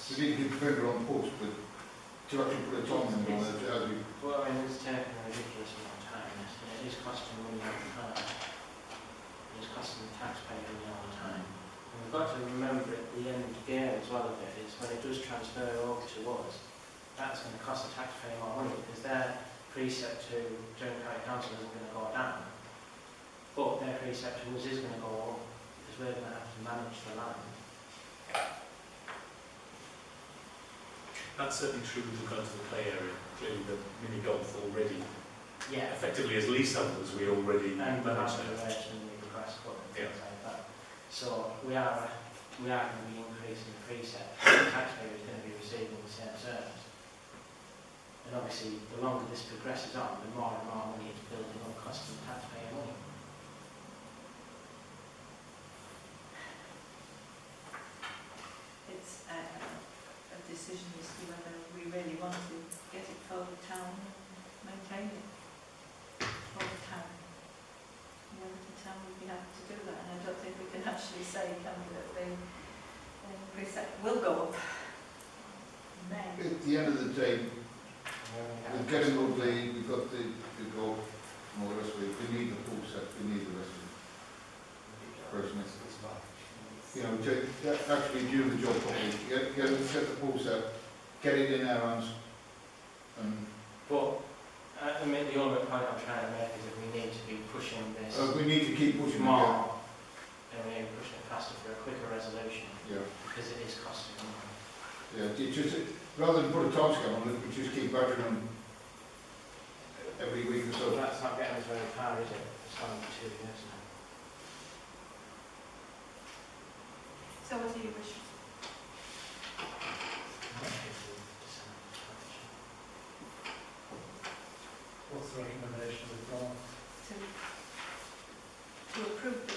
We need to keep the finger on the pulse, but to actually put a time limit on it, as we... Well, I mean, it's taking a ridiculous amount of time, and it is costing money all the time. It is costing the taxpayer money all the time. And we've got to remember at the end game as well of it is when it does transfer over to us, that's going to cost the taxpayer more money because their precept to Durham County Council isn't going to go down, but their precept to us is going to go up because we're going to have to manage the land. That's certainly true with regard to the play area. Clearly the mini golf already, Yeah. effectively as leaseholders, we already And the manage master that. rates and the request cut and Yeah. things like that. So we are going to be increasing the precept. The taxpayer is going to be receiving the same service. And obviously, the longer this progresses on, the more and more money it's building up, costing the taxpayer money. It's a decision as to whether we really want to get it for the town and maintain it for the town. Whether the town would be happy to do that, and I don't think we can actually say, can we, that the precept will go up. May. At the end of the day, we're getting all we've got the golf and all the rest of it. We need the pool set, we need the rest of it. Personally. You know, actually do the job properly. Get the pool set, get it in our hands. But I mean, the only point I'm trying to make is that we need to be pushing this We need to keep pushing it. more, and we need to push it faster for a quicker resolution Yeah. because it is costing money. Yeah, it just, rather than put a time scale on it, we just keep battering them every week or so. So that's not getting us very far, is it? It's only 2 years now. So what do you wish? What's the recommendation of the board? To approve the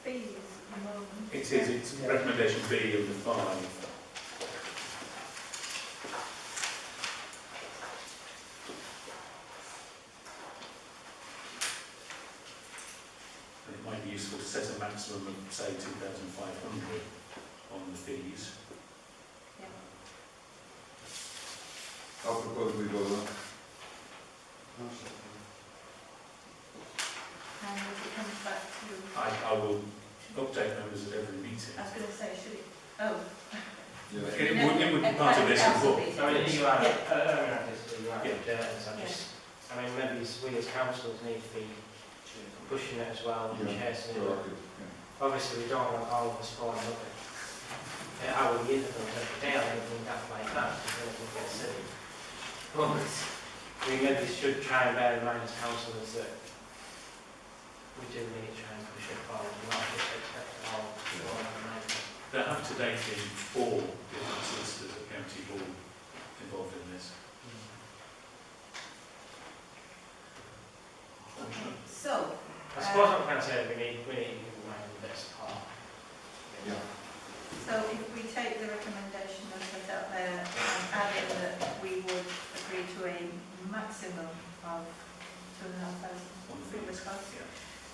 fees at the moment? It is, it's recommendation B of the 5. And it might be useful to set a maximum of, say, 2,500 on the fees. I'll propose we go that. And if it comes back to, I will update members at every meeting. I was going to say, should it, oh. Yeah. It would be part of this report. I mean, you are, Yeah. you are I mean, maybe we as councillors need to be pushing it as well, and chasing it. Proactive, yeah. Obviously, we don't want all of us falling up at our years of them every day or anything like that, because then it gets silly. But we maybe should try and bear in mind as councillors that we do need to try and push it forward and not just expect it all to go on the night. There have to date been 4 different solicitors at County Board involved in this. So, I suppose what I'm trying to say is we need to give them a bit of support. Yeah. so if we take the recommendation that's set out there and add in that we would agree to a maximum of 2,500 previous costs,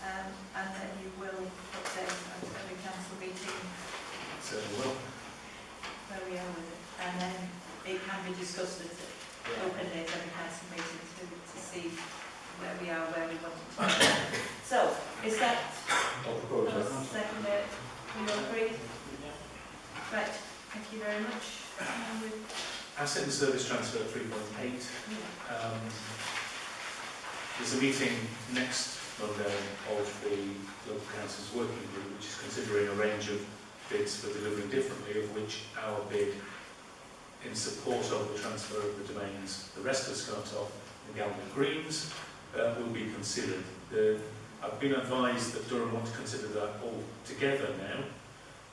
and then you will update at every council meeting Certainly will. where we are with it, and then it can be discussed at open days every council meeting to see where we are, where we want it to be. So, is that I'll propose that. seconded? We all agree? Right, thank you very much. Asset and service transfer 3.8. There's a meeting next Monday of the local council's working group, which is considering a range of bids for delivering differently, of which our bid in support of the transfer of the domains, the rest of Scartop and Galway Greens, will be considered. I've been advised that Durham want to consider that all together now,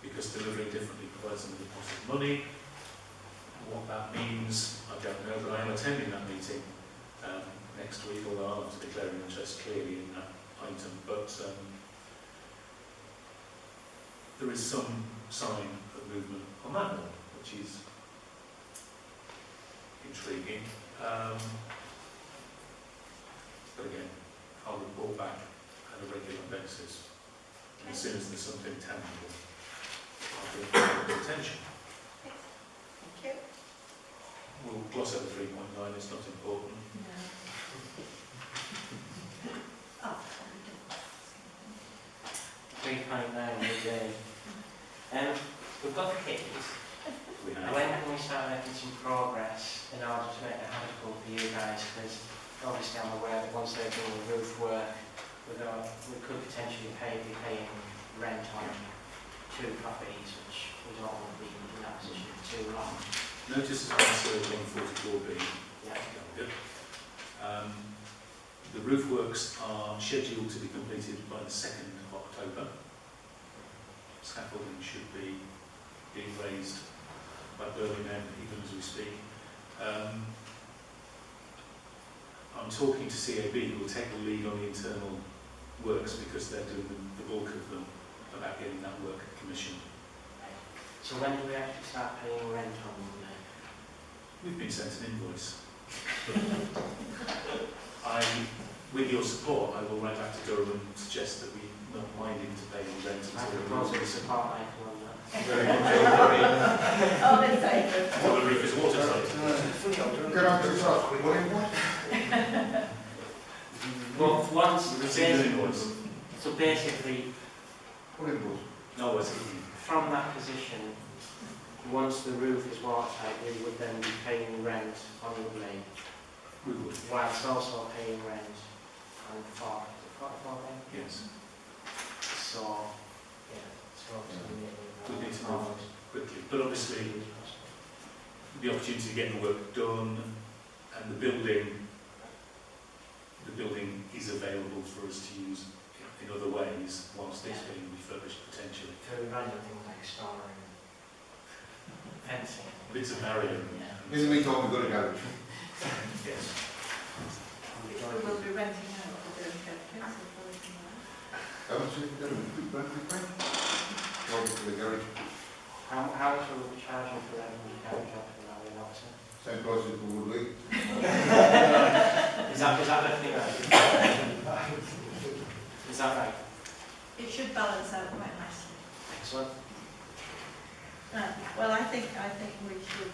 because delivering differently provides them with a pot of money. What that means, I don't know, but I am attending that meeting next week, although I'll have to declare an interest clearly in that item. But there is some sign of movement on that one, which is intriguing. But again, I'll report back on a regular basis. And as soon as there's something tangible, I'll bring it to attention. Thank you. We'll gloss over 3.9, it's not important. No. Oh, 3.9 midday. We've got the keys. We have. When can we start making some progress in order to make it habitable for you guys? Because obviously I'm aware that once they've done the roof work, we could potentially be paying rent on 2 properties, which we don't want to be in that position for too long. Notice has been served on 44B. Yeah. Good. The roof works are scheduled to be completed by the 2nd of October. Scaffolding should be being raised by Birmingham even as we speak. I'm talking to CAB, who will take the lead on the internal works because they're doing the bulk of them, about getting that work commissioned. So when do we actually start paying rent on Monday? We've been sent an invoice. With your support, I will write back to Durham and suggest that we not minding to pay rent I until the propose roof we is support Michael on that. Very good, Joe. all in favour? until the roof is watertight. Can I just ask, what invoice? Well, once, Receive an invoice. so basically, What invoice? No, it's from that position, once the roof is watertight, we would then be paying rent on the lane, we would. whilst also paying rent on 44 lane. Yes. So, yeah, so obviously We need to move quickly. But obviously, the opportunity to get the work done and the building is available for us to use in other ways whilst it's being refurbished potentially. for random things like storing, fencing. Bits of barrier. Yeah. In the meantime, we've got a garage. Yes. Which we will be renting out for the council for this month. How much is it going to be? Well, for the garage, How much are we charging for that when you carry job for that in Oxford? same price as the Woodley. Is that definitely right? Is that right? It should balance out quite nicely. Excellent. Well, I think we should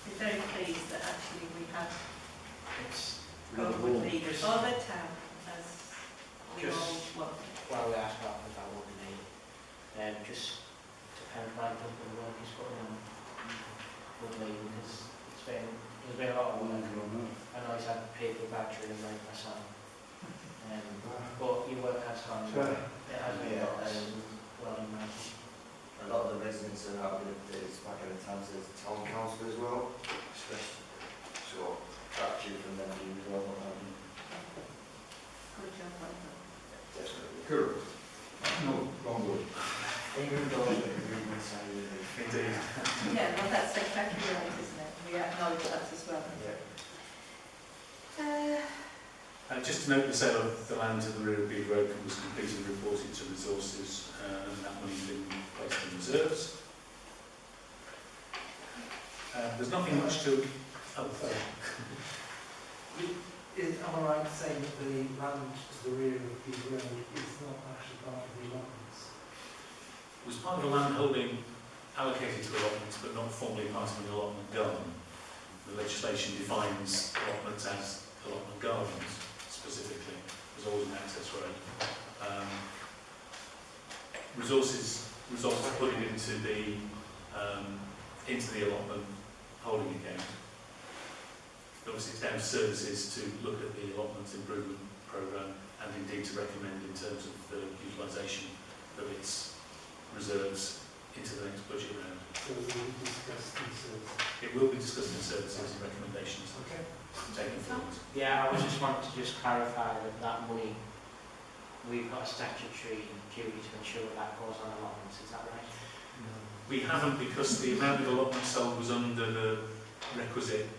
We're very pleased that actually we have It's gone with the other town as we Just- all want. well, we asked about what we need. Just to kind of write up the work he's putting on with me, because there's been a lot of work. I know he's had people battery and make myself. But your work has gone. Sure. It has been well in mind. A lot of the residents are happy that it's back in the town council as well, especially, so gratitude from them to you as well. Good job, well done. Definitely. Correct. No, wrong word. Even though agreement side of it. Indeed. Yeah, well, that's exactly right, isn't it? We acknowledge that as well. Just to note, the sale of the land to the rear of Bead Road was completed and reported to resources, and that money's been placed in reserves. There's nothing much to... Oh, sorry. Am I right in saying that the land to the rear of the road is not actually part of the allotments? It was part of a land holding allocated to allotments, but not formally part of an allotment garden. The legislation defines allotments as allotment gardens, specifically. There's always an access road. Resources put it into the allotment holding account. Obviously, it's down to services to look at the allotment improvement programme and indeed to recommend in terms of the utilisation of its reserves into the next budget round. So we will discuss these. It will be discussed in services and recommendations Okay. taken forward. Yeah, I was just wanting to just clarify that money, we've got a statutory duty to ensure that goes on allotments, is that right? No. We haven't, because the amount of allotment sold was under the requisite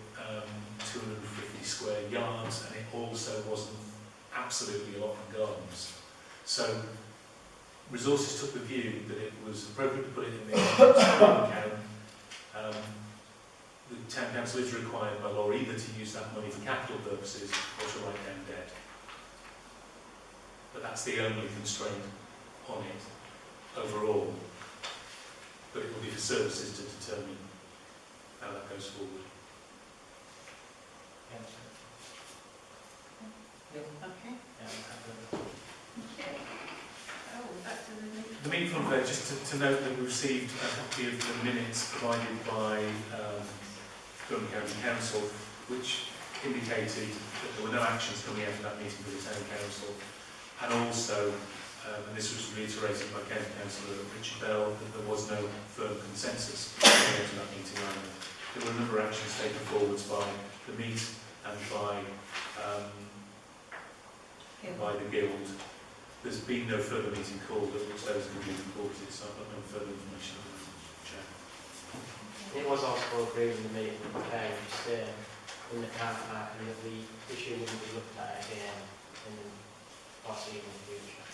250 square yards, and it also wasn't absolutely allotment gardens. So resources took the view that it was appropriate to put it in the allotment account. The town council is required by law either to use that money for capital purposes or to write down debt. But that's the only constraint on it overall. But it will be for services to determine how that goes forward. Yes. Okay. Yeah, Okay. Oh, back to the meeting. The meeting from there, just to note that we received a copy of the minutes provided by Durham County Council, which indicated that there were no actions coming out of that meeting for the Town Council, and also, and this was reiterated by County Councillor Richard Bell, that there was no firm consensus coming out of that meeting either. There were a number of actions taken forwards by the meet and by the Guild. There's been no further meeting called at which those can be reported, so I've got no further information on that, Chair. It was also agreed in the meeting with the parents in the car park, and that the issue will be looked at again in possibly in the future.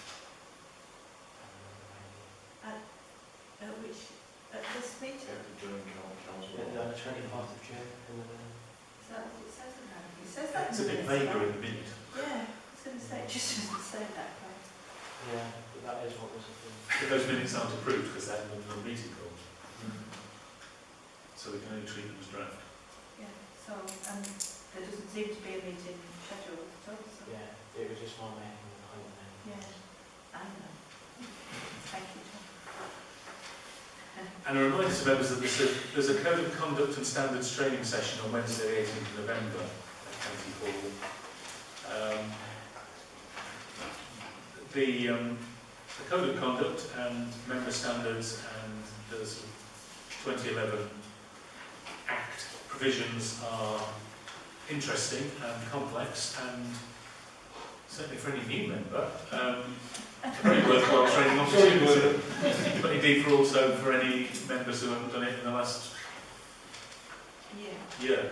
At this meeting? During council. On the 24th of June. Is that what it says about it? It says that It's a bit vaguer in the minute. Yeah, I was going to say, it just doesn't say that way. Yeah, but that is what was agreed. But those minutes aren't approved because they haven't been meeting called. So we can only treat them as draft. Yeah, so, and there doesn't seem to be a meeting scheduled at all, so. Yeah, it was just one making the point then. Yeah, I know. Thank you, Tom. And a reminder to members that there's a Code of Conduct and Standards training session on Wednesday the 18th of November at County Hall. The Code of Conduct and Member Standards and the sort of 2011 Act provisions are interesting and complex, and certainly for any new member, a very worthwhile training opportunity, but indeed for any members who haven't done it in the last year.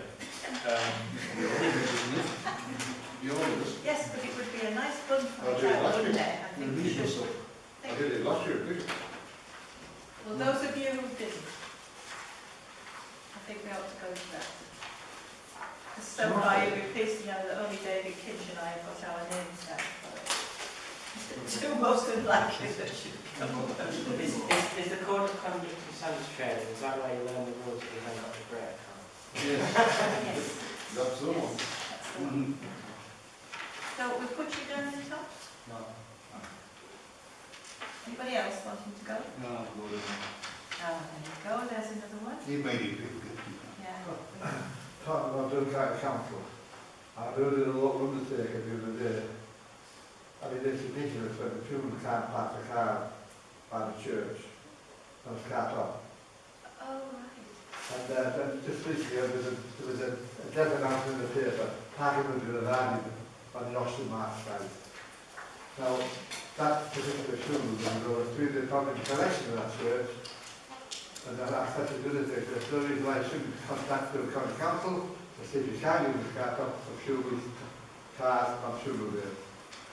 Yes, but it would be a nice fun I'll do it last wouldn't it? year. I think we should. I did it last year, didn't I? Well, those of you who didn't, I think we ought to go to that. So far, you'll be pleased to know that only David Kinch and I have got our names down for it. The two most unlikely that should come. Is the Code of Conduct and Standards training, is that where you learn the rules that you then got to break on? Yes. Yes. That's the one. Yes, that's the one. So we put you down in the top? No. Anybody else wanting to go? No, go with it. Oh, there you go, there's another one. You made it big. Yeah. Talking about Duncan Council, I heard it a lot of undertaker the other day. I mean, it's ridiculous when the children can't park the car by the church. Those cars up. Oh, right. And just recently there was a death announcement in the paper, parking was going to land on the Austin Mark side. Now, that particular school was going to go through the public collection of that church. And I said to the other day, there's no reason why I shouldn't contact the county council to see if you can use the car top for Shubles cars on Shubles there.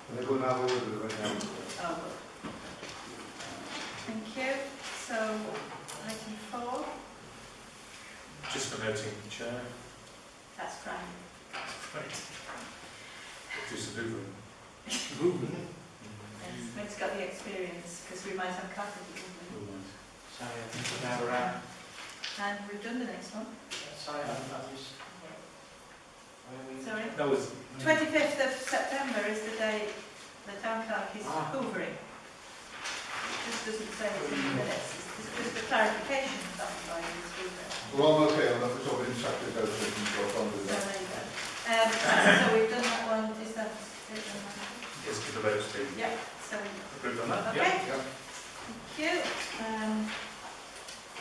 And they're going to have a word with it right now. Oh, good. Thank you. So, item 4, Just for noting, Chair. that's Frank. Right. Do some hoovering. Yes, Frank's got the experience, because we might have carpet. Sorry, I think we're now around. And we've done the next one. Sorry, that was... Sorry. That was 25th of September is the day the town clerk is hoovering. This doesn't say it's in the minutes, it's just a clarification of that by his hoovering. Well, I'm okay on that, it's all been sacked as those things, so I'll do So that. there you go. So we've done that one, is that it? yes, to the vote, Steve. Yeah, so, Approved on that? okay, Yeah. thank you.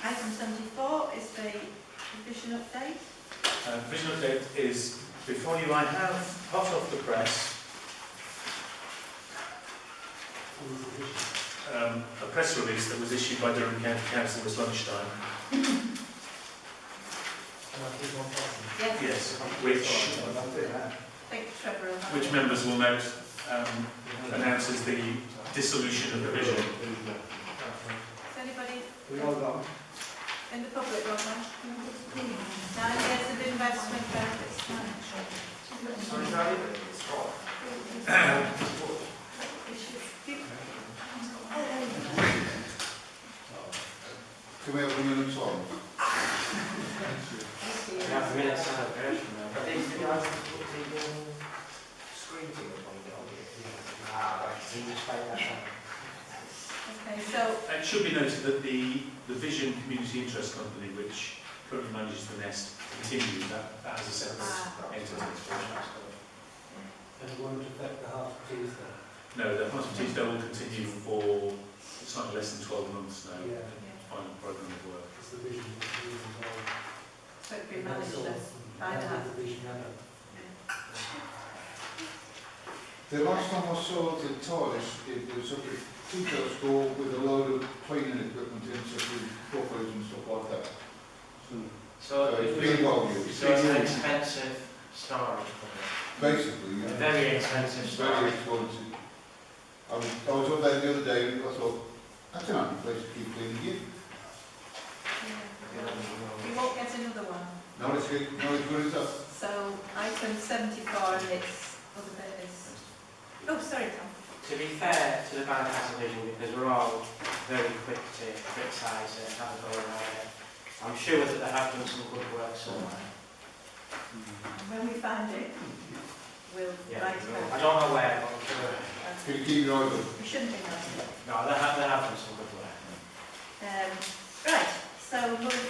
Item 74 is the revision update. Vision update is before you. I have hot off the press a press release that was issued by Durham County Council this lunchtime. Yes. Yes, which members will note announces the dissolution of the vision. Is anybody We all done. in the public got one? 9 years of investment benefits. Sorry, Charlie, it's hot. Can we have a minute on? We have a minute celebration now. But these guys put the screen thing up on the right, so you just pay that out. Okay, so, It should be noted that the Vision Community Interest Company, which currently manages the Nest, continues that as a separate entity. And it won't affect the half trees there. No, the House of Teesdale will continue for slightly less than 12 months now. Yeah. Final programme of work. Because the vision is involved. so it'd be managed by that. The vision and The last time I saw the TARDIS, it was up at Teacher's School with a load of training equipment in, such as buffers and stuff like that. So it's been well used. So it's an expensive storage company. Basically, yeah. Very expensive Very storage. expensive. I was up there the other day and I thought, that's an handy place to keep cleaning it. We won't get another one. Not as good as that. So, item 74 and its other bit is... Oh, sorry, Tom. To be fair to the Barnard division, because we're all very quick to criticise it and have a go around it, I'm sure that they have done some good work somewhere. And when we find it, we'll write I about it. don't know where, but I'm sure. Can you keep your eyes open? We shouldn't be nice. No, they have done some good work. Right, so moving